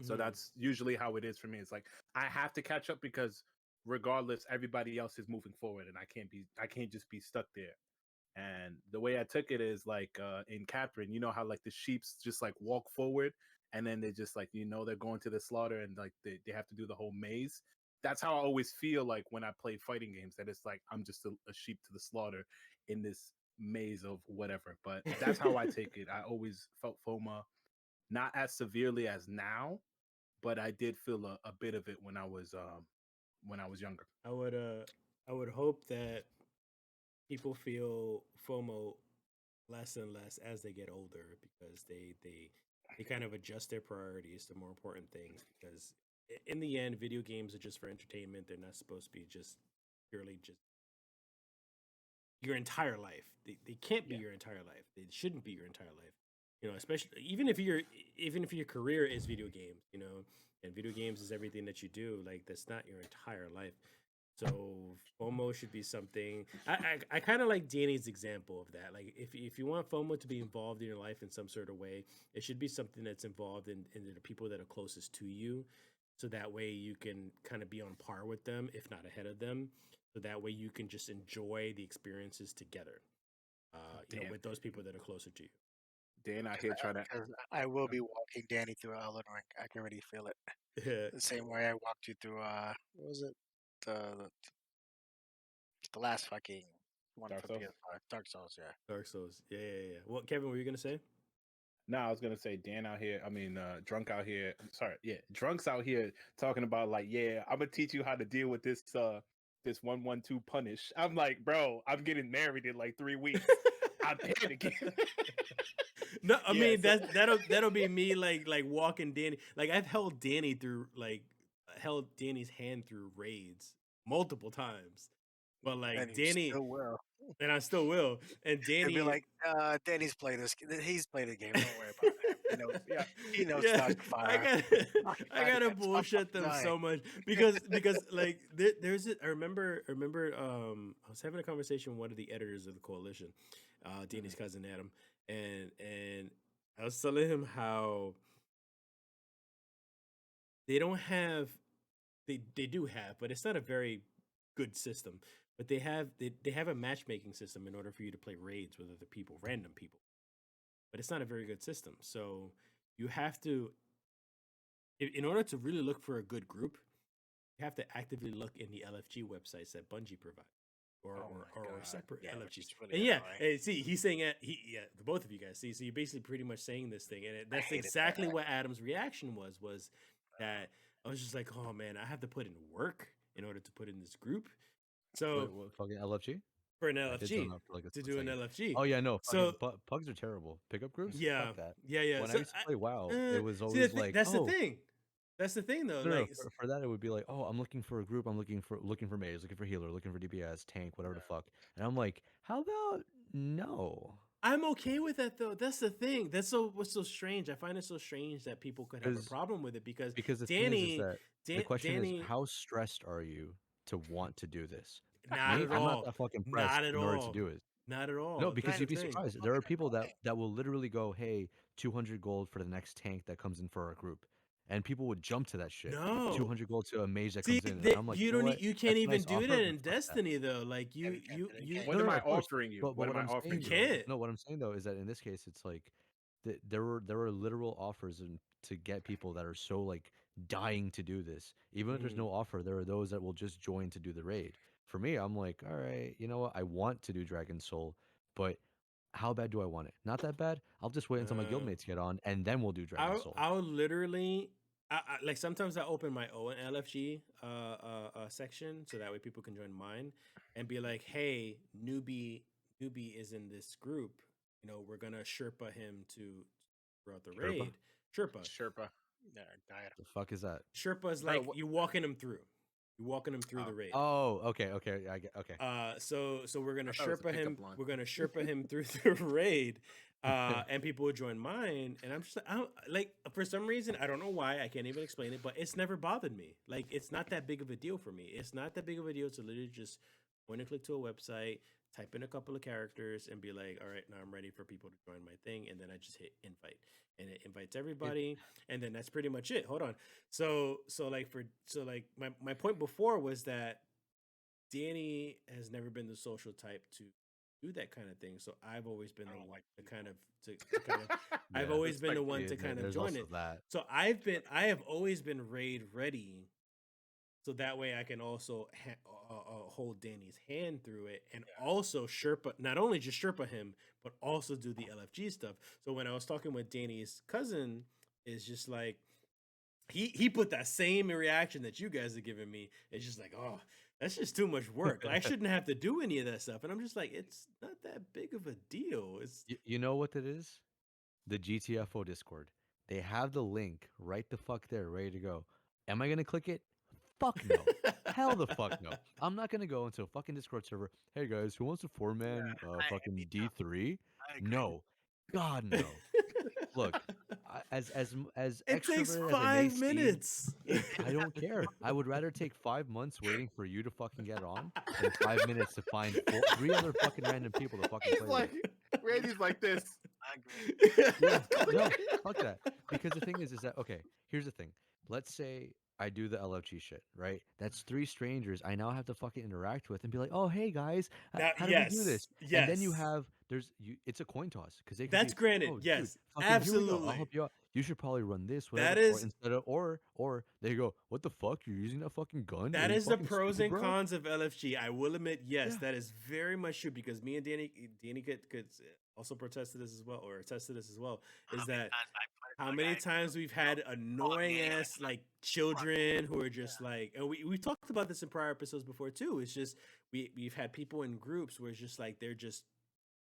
So that's usually how it is for me. It's like I have to catch up because regardless, everybody else is moving forward and I can't just be stuck there. And the way I took it is like in Catherine, you know how like the sheeps just like walk forward and then they just like, they're going to the slaughter and like they have to do the whole maze. That's how I always feel like when I play fighting games, that it's like I'm just a sheep to the slaughter in this maze of whatever. But that's how I take it. I always felt FOMA not as severely as now, but I did feel a bit of it when I was younger. I would hope that people feel FOMO less and less as they get older because they kind of adjust their priorities to more important things because in the end video games are just for entertainment. They're not supposed to be just purely just your entire life. They can't be Yeah. your entire life. They shouldn't be your entire life. You know, especially even if your career is video games, you know, and video games is everything that you do, like that's not your entire life. So FOMO should be something. I kind of like Danny's example of that. Like if you want FOMO to be involved in your life in some sort of way, it should be something that's involved in the people that are closest to you. So that way you can kind of be on par with them, if not ahead of them. So that way you can just enjoy the experiences together. Dan, With those people that are closer to Dan out here trying to. Because I will be walking Danny through Elden Ring. I can already feel it. you. The same way I walked you through what was it? The the last fucking one Dark for Souls? PS5. Dark Souls, yeah. Dark Souls. Yeah. Well, Kevin, what were you gonna say? No, I was gonna say Dan out here. I mean, drunk out here. Sorry, yeah, drunks out here talking about like, yeah, I'm gonna teach you how to deal with this 112 punish. I'm like, bro, I'm getting married in like 3 weeks. I'm panicking. No, I Yeah, mean so that'll be me like walking Danny. Like I've held Danny through held Danny's hand through raids multiple times, but And like you Danny, still will. and I still will. And It'd be Danny, like, Danny's played this. He's played the game. Don't worry about him. yeah, He knows to yeah, dodge the I fire. got Fucking I gotta goddamn, stop bullshit fucking them dying. so much because like there's it. I remember I was having a conversation with one of the editors of the coalition, Danny's cousin Adam, and I was telling him how they don't have they do have, but it's not a very good system. But they have a matchmaking system in order for you to play raids with other people, random people. But it's not a very good system. So you have to, in order to really look for a good group, you have to actively look in the LFG websites that Bungie provide, or Oh or, my or God. separate Yeah, which LFGs. is really And yeah, annoying. and see, he's saying it. The both of you guys see. So you're basically pretty much saying this thing, and I that's hated exactly that. what Adam's reaction was that I was just like, oh man, I have to put in work in order to put in this group. So What fucking LFG? for an I did zone LFG out for like a to split do an second. LFG. Oh yeah, no, So fucking pugs are terrible. Pickup groups, fuck yeah, that. yeah. When I So used to play WoW, it I, was see, always like, that's the oh, thing. That's the thing, though. no, Like, for that it would be like, oh, I'm looking for a group. I'm looking for mage, looking for healer, looking for DPS, tank, whatever the fuck. And I'm like, how about no? I'm okay with that, though. That's the thing. What's so strange. I find it so strange that people could have a Because problem with it because because the thing is Danny, that the question is, Danny, how stressed are you to want to do this? not Me, at I'm not all, that fucking not pressed at in order to all, do it. not at No, all. That's because the you'd be thing. So surprised. There are fucking people that annoying. that will literally go, "Hey, 200 gold for the next tank that comes in for our group," and people would jump to that shit. No, 200 gold to a mage that see comes in, and that I'm like, you you know don't. what? You can't That's a even nice do offer, that but in fuck that. Destiny, though. Like Yeah, we can't do that. You can't What No, do no, am no, I of that. course. offering you? But What am what I I'm you offering saying you? though, can't. no, what I'm saying though is that in this case, it's like there were literal offers to get people that are so like dying to do this. Even if there's Mm, no offer, there are those that will just join to do the raid. For me, I'm like, all right, you know what? I want to do Dragon Soul, but how bad do I want it? Not that bad. I'll just wait until my uh, guildmates get on, and then we'll do Dragon Soul. I'll literally, like sometimes I open my own LFG section so that way people can join mine and be like, hey, newbie is in this group. You know, we're gonna Sherpa him to throughout the Sherpa? raid. Sherpa. Sherpa. Yeah, died. The fuck is that? Sherpa is Bro, like you walking him through. You're walking him through Oh, the raid. Oh, okay. I get okay. So we're gonna I thought it was a Sherpa him. pickup line. We're gonna Sherpa him through the raid, and people will join mine. And I'm just like, for some reason, I don't know why. I can't even explain it, but it's never bothered me. Like, it's not that big of a deal for me. It's not that big of a deal to literally just point and click to a website, type in a couple of characters, and be like, all right, now I'm ready for people to join my thing, and then I just hit invite, and it invites everybody, and then that's pretty much it. Hold on. So my point before was that Danny has never been the social type to do that kind of thing. So I've always been I the don't one like to people. kind of to kind of I've Yeah. always been the Respect one Yeah, to kind of there's join also it. that. So I have always been raid ready. So that way I can also hold Danny's hand through it and also Sherpa, not only just Sherpa him, but also do the LFG stuff. So when I was talking with Danny's cousin, is just like, he put that same reaction that you guys are giving me. It's just like, oh, that's just too much work. Like, I shouldn't have to do any of that stuff. And I'm just like, it's not that big of a deal. It's You know what it is? The GTFO Discord. They have the link right the fuck there, ready to go. Am I gonna click it? Fuck no. Hell the fuck no. I'm not gonna go into a fucking Discord server. Hey guys, who wants a four Yeah, man me fucking too. D3? I agree. No. God no. Look, as it takes extroverted as I may 5 seem, minutes. I don't care. I would rather take 5 months waiting for you to fucking get on than 5 minutes to find three other fucking random people to fucking He's play with. like, Randy's like this. I agree. Yeah, no, fuck that. Because the thing is that okay, here's the thing. Let's say I do the LFG shit, right? That's three strangers I now have to fucking interact with and be like, oh hey guys, Now, how do we do yes, this? And then you yes. have it's a coin toss because they could That's be, granted. oh dude, Yes, fucking here we go. I'll absolutely. help you out. You should probably run this, That whatever. Or is instead of or they go, what the fuck? You're using that fucking gun? Are That you is the fucking pros stupid, and bro? cons of LFG. I will admit, yes, Yeah. that is very much true because me and Danny could also protest to this as well, or attest to this as well. How Is many that times I put how a many guy times we've know, had call me annoying anyway. ass like Fuck. children who are just Yeah. like, and we talked about this in prior episodes before too. It's just we've had people in groups where it's just like they're just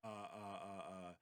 uh, uh, uh, uh,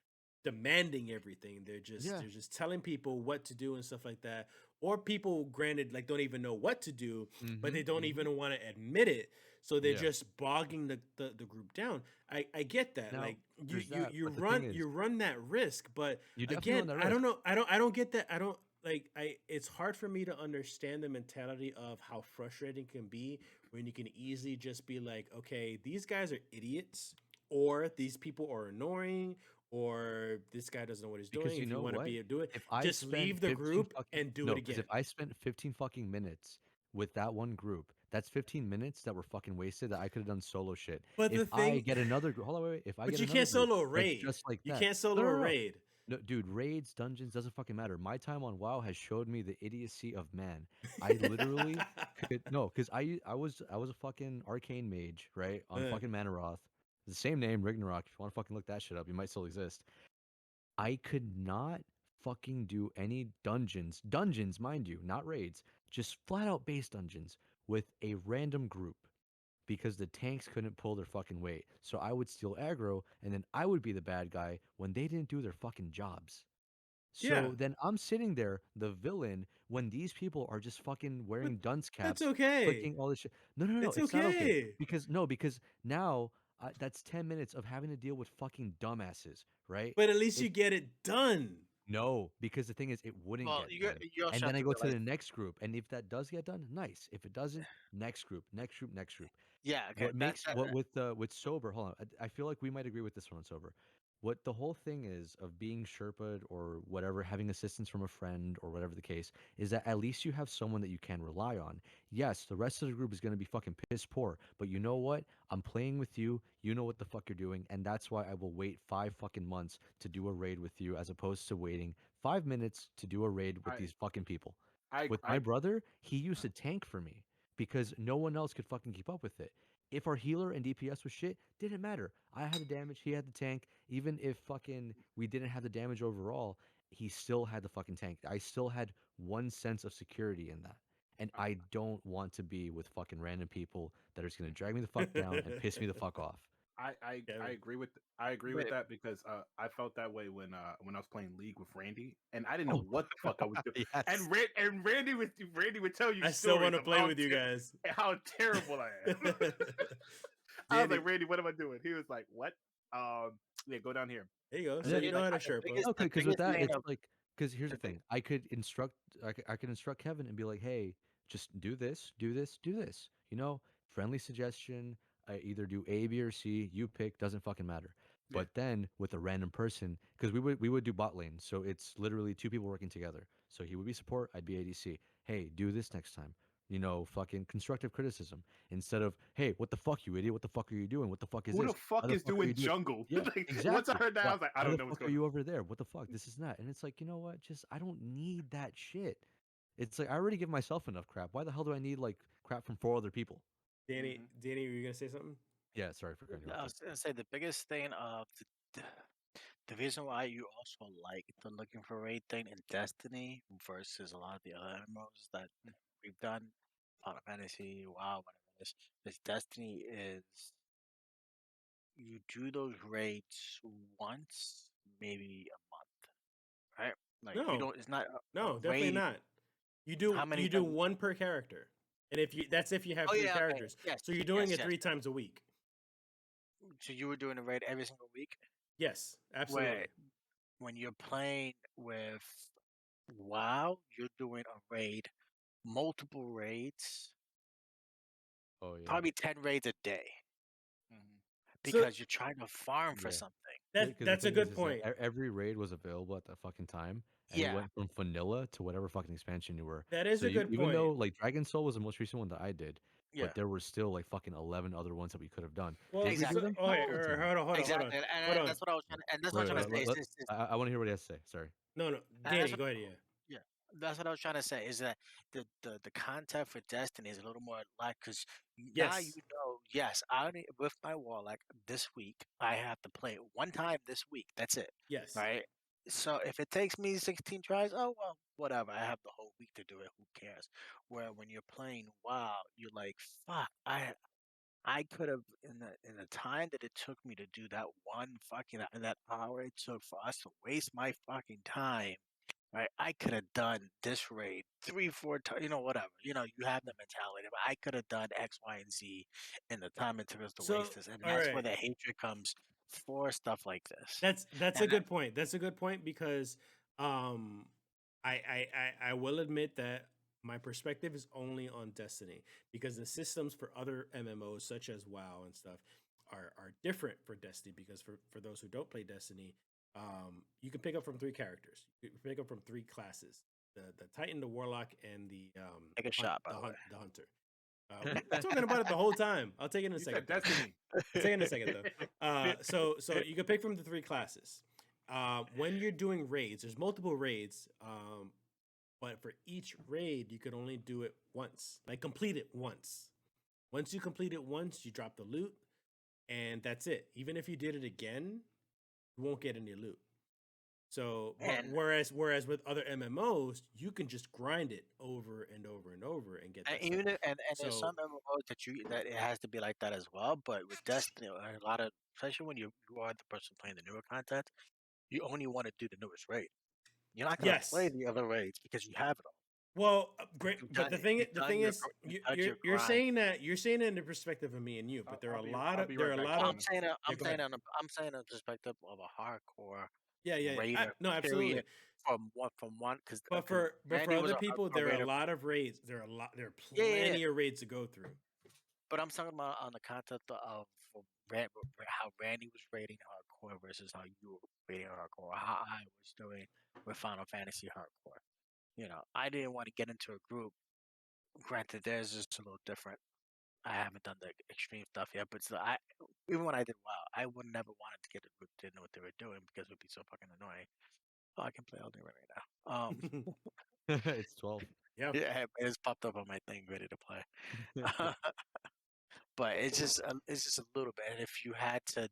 demanding everything. Yeah. They're just telling people what to do and stuff like that. Or people, granted, like don't even know what to do, but Mm-hmm. they don't Mm-hmm. even want to admit it. So they're Yeah. just bogging the group down. I get that. Now Like there's that, but the thing is, you run that risk, but you definitely again, run that I risk. don't know. I don't get that. I don't like I it's hard for me to understand the mentality of how frustrating it can be when you can easily just be like, okay, these guys are idiots, or these people are annoying, or this guy doesn't know what he's Because doing. you If you know want to what? be do it, If I just spent leave the 15 group fucking and do no, it because again. if I spent 15 fucking minutes with that one group, that's 15 minutes that were fucking wasted that I could have done solo shit. But If the I thing, get another group, hold on, wait. If I but get you another can't group solo a that's raid. just like You that, can't no, solo no, a no, no, raid. no, dude, raids, dungeons doesn't fucking matter. My time on WoW has showed me the idiocy of man. I literally could no, because I was a fucking arcane mage, right? On Uh, fucking Manaroth. The same name, Ragnarok. If you want to fucking look that shit up, you might still exist. I could not fucking do any dungeons, mind you, not raids, just flat out base dungeons with a random group because the tanks couldn't pull their fucking weight. So I would steal aggro and then I would be the bad guy when they didn't do their fucking jobs. yeah, So then I'm sitting there, the villain, when these people are just fucking but wearing dunce that's caps, okay. clicking all this shit. No, no, no, no, It's it's not okay. okay. Because no, because now that's 10 minutes of having to deal with fucking dumbasses, right? But at least It you get it done. no, because the thing is, it wouldn't Well, get done. you also And have then I to go to realize, the next group, and if that does get done, nice. If it doesn't, next group, next group, next group. yeah, okay, What that's makes what with sober? Hold on, I feel like we might agree with this one on sober. What the whole thing is of being Sherpa'd or whatever, having assistance from a friend or whatever the case, is that at least you have someone that you can rely on. Yes, the rest of the group is going to be fucking piss poor, but you know what? I'm playing with you. You know what the fuck you're doing, and that's why I will wait 5 fucking months to do a raid with you, as opposed to waiting 5 minutes to do a raid with I these fucking people. I With my I brother, he used to tank for me because no one else could fucking keep up with it. If our healer and DPS was shit, didn't matter. I had the damage, he had the tank. Even if fucking we didn't have the damage overall, he still had the fucking tank. I still had one sense of security in that. And uh, I don't want to be with fucking random people that are just gonna drag me the fuck down and piss me the fuck off. I Kevin. agree with But that because I felt that way when I was playing League with Randy and I didn't know Oh, what the fuck I was doing. yes. And Randy would tell you I still want stories to of play with you guys. how terrible I am. I was Danny, like, Randy, what am I doing? He was like, what? Yeah, go down here. there you go. And So Yeah. you you know know, how to the Sherpa. biggest, Okay, the because with biggest that, thing it's of like, because here's the the big, thing. I could instruct Kevin and be like, hey, just do this, do this, do this. Friendly suggestion. I either do A, B, or C. You pick. Doesn't fucking matter. Yeah. But then with a random person, because we would do bot lane, so it's literally two people working together. So he would be support, I'd be ADC. Hey, do this next time. Fucking constructive criticism instead of, hey, what the fuck, you idiot? What the fuck are you doing? What the fuck is Who the this? How fuck the is fuck are doing you doing? jungle? Yeah, Like, once I exactly. heard that, I was like, I Why don't the know what's fuck are going on. you over there? What the fuck? This is that. And it's like, you know what? Just I don't need that shit. It's like I already give myself enough crap. Why the hell do I need like crap from four other people? Danny, Hmm. Danny, were you gonna say something? Yeah, sorry for cutting you off I there. was gonna say the biggest thing of the reason why you also like the looking for raid thing in Destiny versus a lot of the other MMOs that we've done, Final Fantasy, WoW, whatever it is Destiny is you do those raids once, maybe a month, right? Like you No, don't. It's not a no, definitely raid. not. You How do many you do times? one per character, and if you have Oh three yeah, okay. characters, Yes, so you're doing yes, it yes. 3 times a week. So you were doing a raid every single week, Yes, where absolutely. when you're playing with WoW, you're doing a raid, multiple raids, Oh yeah. probably 10 raids a day Hmm. So because you're trying to farm for Yeah. something. Because the that's a thing good is that point. every raid was available at that fucking time, and it Yeah, went from vanilla to whatever fucking expansion you were. That is So a good even though point. like Dragon Soul was the most recent one that I did, yeah, but there were still like fucking 11 other ones that we could have done. Well, Did we do so exactly, them? okay, Not all the time. hold on, exactly, hold and on. that's what I was Yeah. trying to, and that's what I was Wait, trying wait, to say. I want to hear what he has to say. Sorry. No, no, And that's Danny, what, go ahead. Yeah. yeah, that's what I was trying to say. Is that the content for Destiny is a little more like because now you Yes. know. Yes, I only with my wall like this week I have to play it one time this week. That's it, Yes. right? So if it takes me 16 tries, oh well, whatever. I have the whole week to do it. Who cares? Where when you're playing WoW, you're like, fuck, I could have in the time that it took me to do that one fucking that hour it took for us to waste my fucking time, right? I could have done this raid 3, 4 times, whatever. You have the mentality, but I could have done X, Y, and Z in the time it took us to So, waste this, and all that's where right. the hatred comes for stuff like this. That's a And good point. That's a good point because um I will admit that my perspective is only on Destiny because the systems for other MMOs such as WoW and stuff are different for Destiny because for those who don't play Destiny, you can pick up from 3 characters. You can pick up from 3 classes. The Titan, the Warlock, and take a shot, by the way. the Hunter. We're talking about it the whole time. I'll take it in a You second said though. Destiny. I'll take it in a second though. So you can pick from the 3 classes. When you're doing raids, there's multiple raids. But for each raid, you could only do it once. Like complete it once. Once you complete it once, you drop the loot, and that's it. Even if you did it again, you won't get any loot. So, but and whereas with other MMOs, you can just grind it over and over and over and get And that stuff. even and there's So some MMOs that it has to be like that as well. But with Destiny, a lot of especially when you are the person playing the newer content, you only want to do the newest raid. You're not gonna play yes, the other raids because you have it all. well, great. You've But done it. You've the done thing your is, you've done your you're grind. saying that in the perspective of me and you. But I'll be right back, there are a lot of I'm gentlemen. saying yeah. Go ahead. I'm saying a perspective of a hardcore Yeah. raider. No, absolutely. Period. From one because But for Randy was other a people, hardcore there are a raider. lot of raids. There are Yeah, yeah, yeah. plenty of raids to go through. But I'm talking about on the concept of how Randy was rating hardcore versus how you were rating hardcore, how I was doing with Final Fantasy hardcore. I didn't want to get into a group. Granted, theirs is a little different. I haven't done the extreme stuff yet, but still, even when I did WoW, I would never wanted to get a group that didn't know what they were doing because it would be so fucking annoying. Oh, I can play Elden Ring right now. It's 12. Yeah. Yeah, it just popped up on my thing, ready to play. But it's just a little bit. And if you had to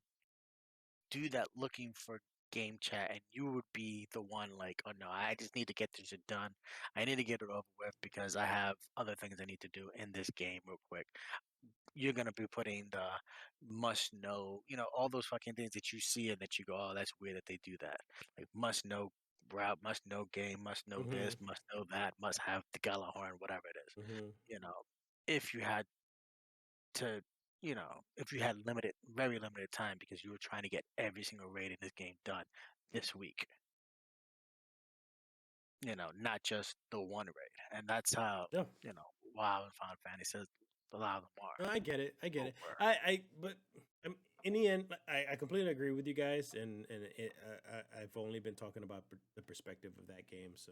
do that looking for game chat and you would be the one like, oh no, I just need to get this shit done. I need to get it over with because I have other things I need to do in this game real quick. you're gonna be putting the must know, all those fucking things that you see and that you go, oh, that's weird that they do that. Like must know route, must know game, must know Mm-hmm. this, must know that, must have the Gallahorn, whatever it is. Mm-hmm. You know, if you had to, if you had very limited time because you were trying to get every single raid in this game done this week, not just the one raid. And that's how, Yeah. WoW and Final Fantasy says a lot of them No, are I get it. I get it. over. But in the end, I completely agree with you guys, I've only been talking about the perspective of that game, so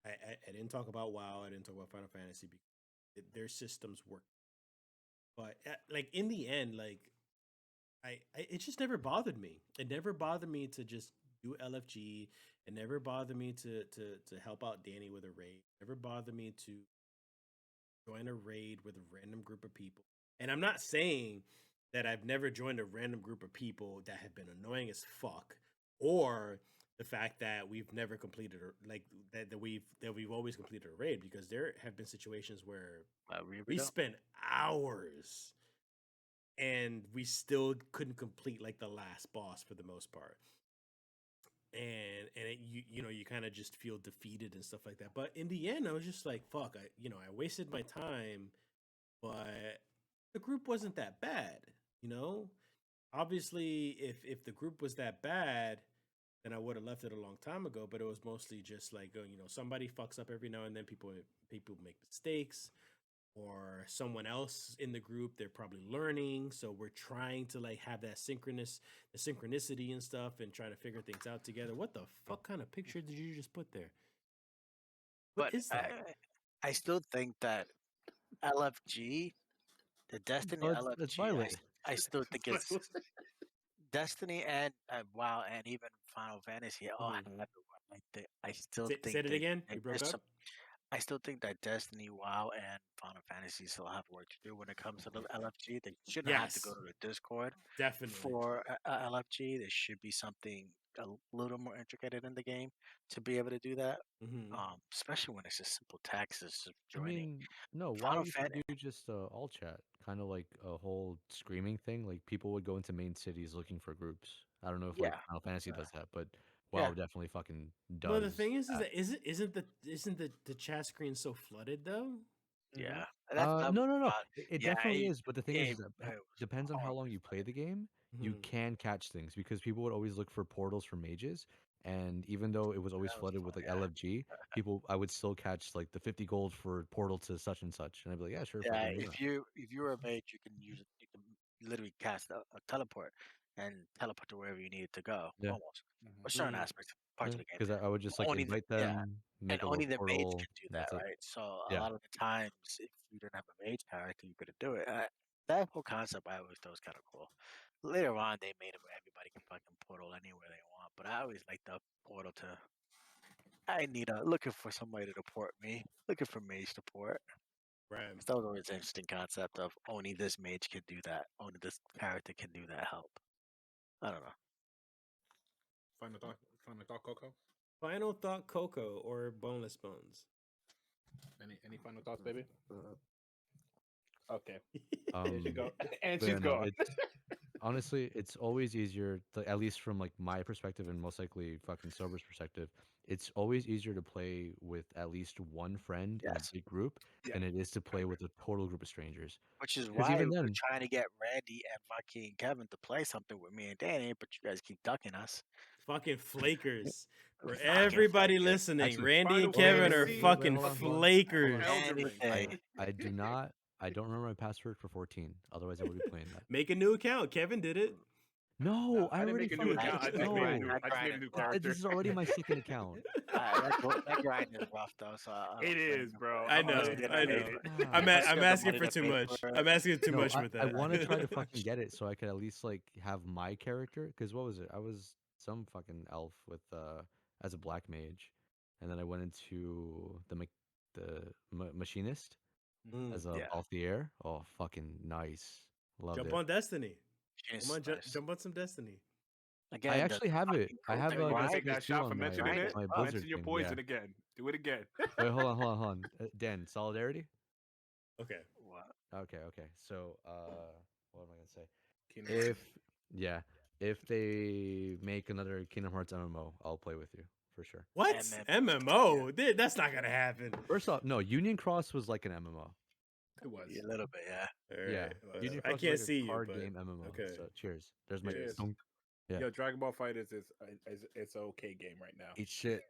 I didn't talk about WoW. I didn't talk about Final Fantasy because their systems work. But like in the end, like it just never bothered me. It never bothered me to just do LFG. It never bothered me to help out Danny with a raid. It never bothered me to join a raid with a random group of people. And I'm not saying that I've never joined a random group of people that have been annoying as fuck, or the fact that we've never completed like that we've always completed a raid, because there have been situations where we spent hours and we still couldn't complete like the last boss for the most part. And you kind of just feel defeated and stuff like that. But in the end, I was just like, fuck, I wasted my time, but the group wasn't that bad, you know? Obviously, if the group was that bad, then I would have left it a long time ago, but it was mostly just like, somebody fucks up every now and then. People make mistakes, or someone else in the group, they're probably learning, so we're trying to like have that synchronicity and stuff, and trying to figure things out together. What the fuck kind of picture did you just put there? What But is that? I still think that LFG, the Destiny Oh, it's LFG, Violet. I still think it's Destiny and WoW and even Final Fantasy all have Mhm. everyone. I still Say think it that again. You broke there's up. some. I still think that Destiny, WoW, and Final Fantasy still have work to do when it comes to the LFG. They shouldn't have to go Yes, to the Discord definitely. for LFG. There should be something a little more intricate in the game to be able to do that. Hmm. Especially when it's just simple taxes of I joining. mean, no, WoW Final used to Fantasy, do just all chat, kind of like a whole screaming thing. Like people would go into main cities looking for groups. I don't know if like yeah, Final Fantasy uh, does that, but yeah, WoW definitely fucking But the does thing is that. that isn't the chat screen so flooded though? yeah. That's that was No, no, no. about. It Yeah, definitely is, but the thing is it, that it was depends on how long horribly you play flooded. the game. You Hmm. can catch things because people would always look for portals for mages, and even though it was always That was flooded with fun. like Yeah. LFG, I would still catch like the 50 gold for portal to such and such, and I'd be like, yeah, sure, Yeah, fucking do that. if you're a mage, you can use it. You can literally cast a teleport and teleport to wherever you need it to go, Yeah, almost. Mhm. For certain Mm. aspects, parts yeah, of the game. because I would just like Only the invite yeah, them, and make a only little the mage portal, can do and that, that's it. right? So a Yeah. lot of the times, if you didn't have a mage character, you couldn't do it. That whole concept I always thought was kind of cool. Later on, they made it where everybody can fucking portal anywhere they want, but I always like the portal to. I need looking for somebody to port me, looking for mage to port. Right. That was always an interesting concept of only this mage can do that. Only this character can do that help. I don't know. Final thought, Coco. Final thought, Coco or Boneless Bones? Any final thoughts, baby? Okay, there she Um, go, and but yeah, she's no, gone. it's honestly, it's always easier to, at least from like my perspective and most likely fucking Sober's perspective, it's always easier to play with at least one friend in a Yes, big group Yeah, than it is to I play agree. with a total group of strangers. which is Because why even we're then, trying to get Randy and Bucky and Kevin to play something with me and Danny, but you guys keep ducking us. Fucking flakers. For Fucking everybody flaking listening, actually, Randy and Final Kevin are wait, Fantasy wait, fucking hold on, hold on, hold on. flakers. Elden Ring. anything. I do not, I don't remember my password for 14. Otherwise, I would be playing that. Make a new account. Kevin did it. No, No, I I didn't already make a new fucking That, account. I just that made a grind, no. new. that I just grind made a is new rough. This character. is already my second account. That grind is rough though. So I It don't blame is, you for bro. I I'm unless know, you playing get it. a I I mage, know. hate it. God. unless you I'm have the asking money for to too pay much. for it. I'm asking too No, much with I want to try to that. fucking get it so I could at least like have my character. Because what was it? I was some fucking elf with as a black mage, and then I went into machinist Mm. as a Yeah, Balthier. Oh, fucking nice. Loved Jump it. on Destiny. Come genius on, is nice. jump on some Destiny. I Again, actually have it. I have Hey, you want to grind, take Masochist that 2 shot for on the mentioning grind it? is my rough. Blizzard Mention your thing. Yeah. poison again. Do it again. Wait, hold on, hold on, hold on. Dan, solidarity. Okay. What? Okay. So, what am I gonna say? Kingdom Hearts. If they make another Kingdom Hearts MMO, I'll play with you for sure. What? MMO. MMO? That's not gonna happen. First off, no, Union Cross was like an MMO. It was. Yeah, a little bit, yeah. All Yeah, right. Well, Union I Cross can't was like see a you, card but game MMO. okay. So cheers. There's my Cheers. dunk. Yeah. Yo, Dragon Ball Fighters is it's an okay game right now. Eat shit.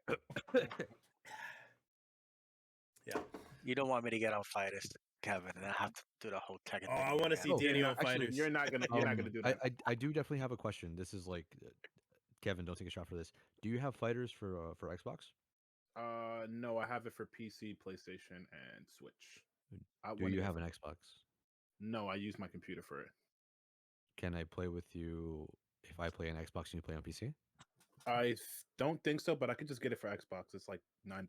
Yeah. You don't want me to get on Fighters, Kevin, and I have to do the whole Tekken Oh, thing. I want to again. see Oh, Danny on actually, Fighters. You're not gonna do that. I do definitely have a question. This is like, Kevin, don't take a shot for this. Do you have fighters for Xbox? No, I have it for PC, PlayStation, and Switch. Do you have an Xbox? No, I use my computer for it. Can I play with you if I play on Xbox and you play on PC? Don't think so, but I could just get it for Xbox. It's like $9.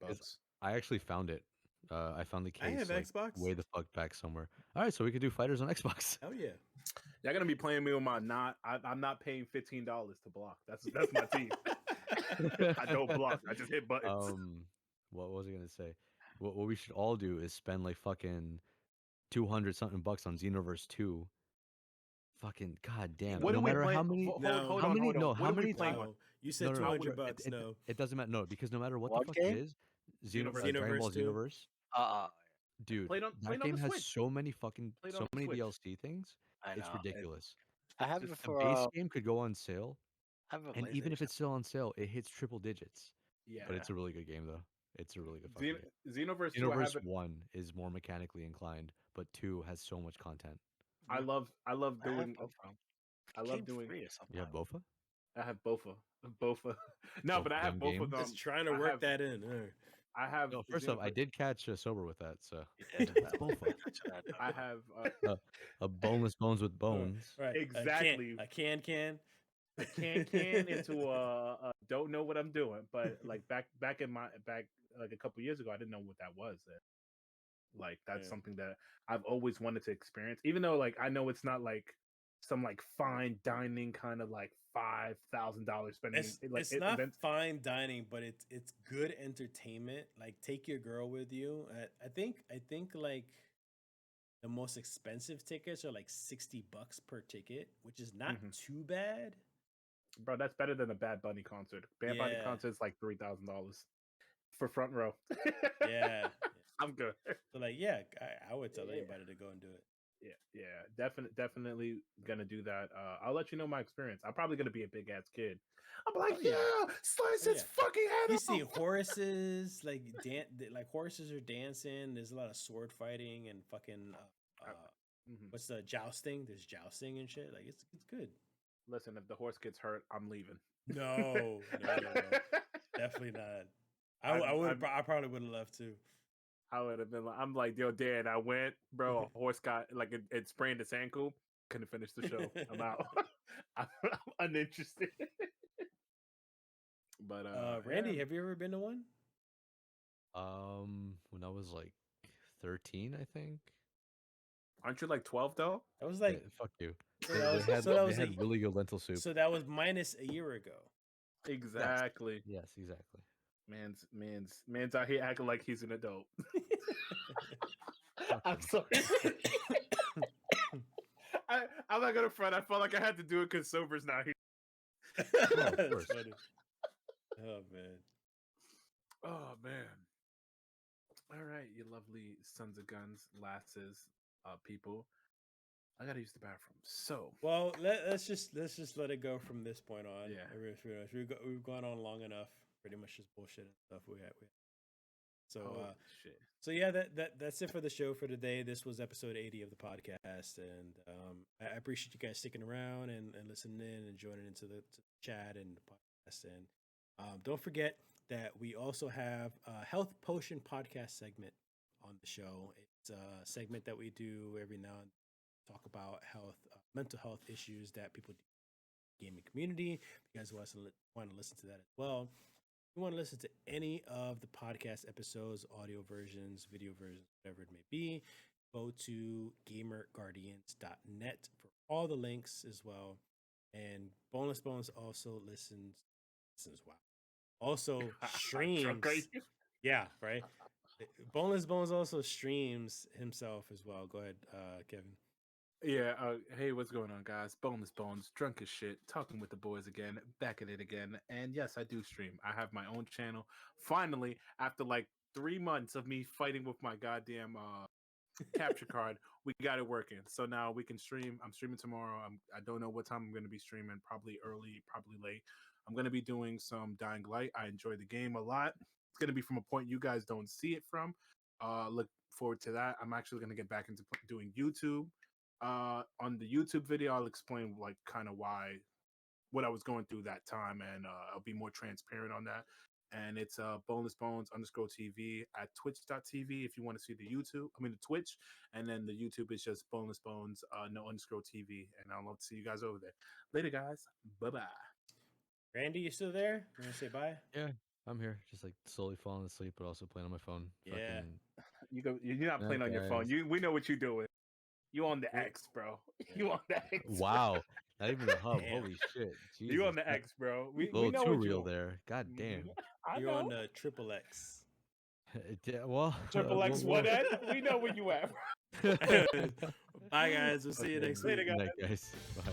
I actually found it. I found the I case have like Xbox. way the fuck back somewhere. All right, so we could do fighters on Xbox. Hell yeah. Y'all gonna be playing me with my not. I'm not paying $15 to block. That's my team. I don't block. I just hit buttons. What was I gonna say? What we should all do is spend like fucking 200 something bucks on Xenoverse 2. Fucking goddamn. What No are we matter playing? how many Hold No. on, how many hold on. no, What how are we many playing times on? No, you said no, 200 bucks. it, No. it doesn't matter. No, because no matter what What the fuck game? it is, Xenoverse. Dragon Ball Xenoverse 2? Xenoverse, Uh-uh. dude, Played on that the game has Switch. so many fucking Played so on the many Switch. DLC things. I It's know. ridiculous. I have Just it The for base game could go on sale, I have a and even if PlayStation. it's still on sale, it hits triple digits. Yeah. But it's a really good game though. It's a really good fucking game. Xenoverse 2. I have Xenoverse it. 1 is more mechanically inclined, but 2 has so much content. I love I have doing. both of them. I It love came doing. free or something. You have Bofa? I have Bofa. Bofa. No, Both but I of have them both of games? them. Just trying to I work have- that in. All right. I have. No, first off, I Xenoverse- did catch sober with that, so You did. it's Bofa. I have. A boneless bones with bones. Right. Exactly. A can. A can into a don't know what I'm doing, but like back like a couple years ago, I didn't know what that was. Like that's Yeah. something that I've always wanted to experience, even though like I know it's not like some like fine dining kind of like $5,000 spending. It's not fine dining, but it's good entertainment. Like take your girl with you. I think like the most expensive tickets are like $60 per ticket, which is not Mhm. too bad. Bro, that's better than a Bad Bunny concert. Bad Bunny Yeah. concert is like $3,000 for front row. Yeah. I'm good. So like, yeah, I would tell Yeah. anybody to go and do it. Yeah. Definitely gonna do that. I'll let you know my experience. I'm probably gonna be a big ass kid. I'm like, Oh, yeah. slice Oh, its fucking head You off. see horses like horses are dancing. There's a lot of sword fighting and fucking Mhm. what's the jousting? There's jousting and shit. Like it's good. Listen, if the horse gets hurt, I'm leaving. No. Definitely not. I probably would have left too. I would have been like, I'm like, yo, Dad, I went, bro. A horse got like it sprained its ankle. Couldn't finish the show. I'm out. I'm uninterested. But Randy, yeah. have you ever been to one? When I was like 13, I think. Aren't you like 12 though? That was like Fuck you. so They, that was- they had, so that they was had a- really good lentil soup. so that was minus a year ago. Exactly. Yes, exactly. Man's out here acting like he's an adult. Fuck I'm him. sorry. I'm not gonna front. I felt like I had to do it because sober's not here. of That's course. funny. Oh man. Oh man. All right, you lovely sons of guns, lasses, people. I gotta use the bathroom. So Well, let's just let it go from this point on. Yeah. We've gone on long enough. Pretty much just bullshit and stuff we had. So shit. so yeah, that's it for the show for today. This was episode 80 of the podcast, and I appreciate you guys sticking around and listening in and joining into the chat and the podcast. And don't forget that we also have a health potion podcast segment on the show. It's a segment that we do every now and then, talk about health, mental health issues that people do in the gaming community. If you guys want to listen to that as well. If you want to listen to any of the podcast episodes, audio versions, video versions, whatever it may be, go to gamerguardians.net for all the links as well. And Boneless Bones also listens wow. Also streams. Yeah, right. Boneless Bones also streams himself as well. Go ahead, Kevin. Yeah, hey, what's going on, guys? Boneless Bones, drunk as shit, talking with the boys again, back at it again. And yes, I do stream. I have my own channel. Finally, after like 3 months of me fighting with my goddamn capture card, we got it working. So now we can stream. I'm streaming tomorrow. I don't know what time I'm going to be streaming. Probably early, probably late. I'm going to be doing some Dying Light. I enjoy the game a lot. It's going to be from a point you guys don't see it from. Look forward to that. I'm actually going to get back into doing YouTube. On the YouTube video, I'll explain like kind of what I was going through that time, and I'll be more transparent on that. And it's boneless bones underscore TV at twitch.tv if you want to see the YouTube. I mean the Twitch, and then the YouTube is just boneless bones no underscore TV. And I'll love to see you guys over there. Later, guys. Bye bye. Randy, you still there? You want to say bye? Yeah, I'm here, just like slowly falling asleep, but also playing on my phone. Yeah. You're not playing on your phone. We know what you're doing. You on the X, bro. You on the X. Wow, not even the hub. Damn. Holy shit, Jesus. You on the X, bro. A We little know too what real you. there. God damn. I You're know. on the triple X. Yeah, well, Triple X well, what at? We know where you at. Bye, guys. We'll see you next Later, week. Good night, guys. Bye.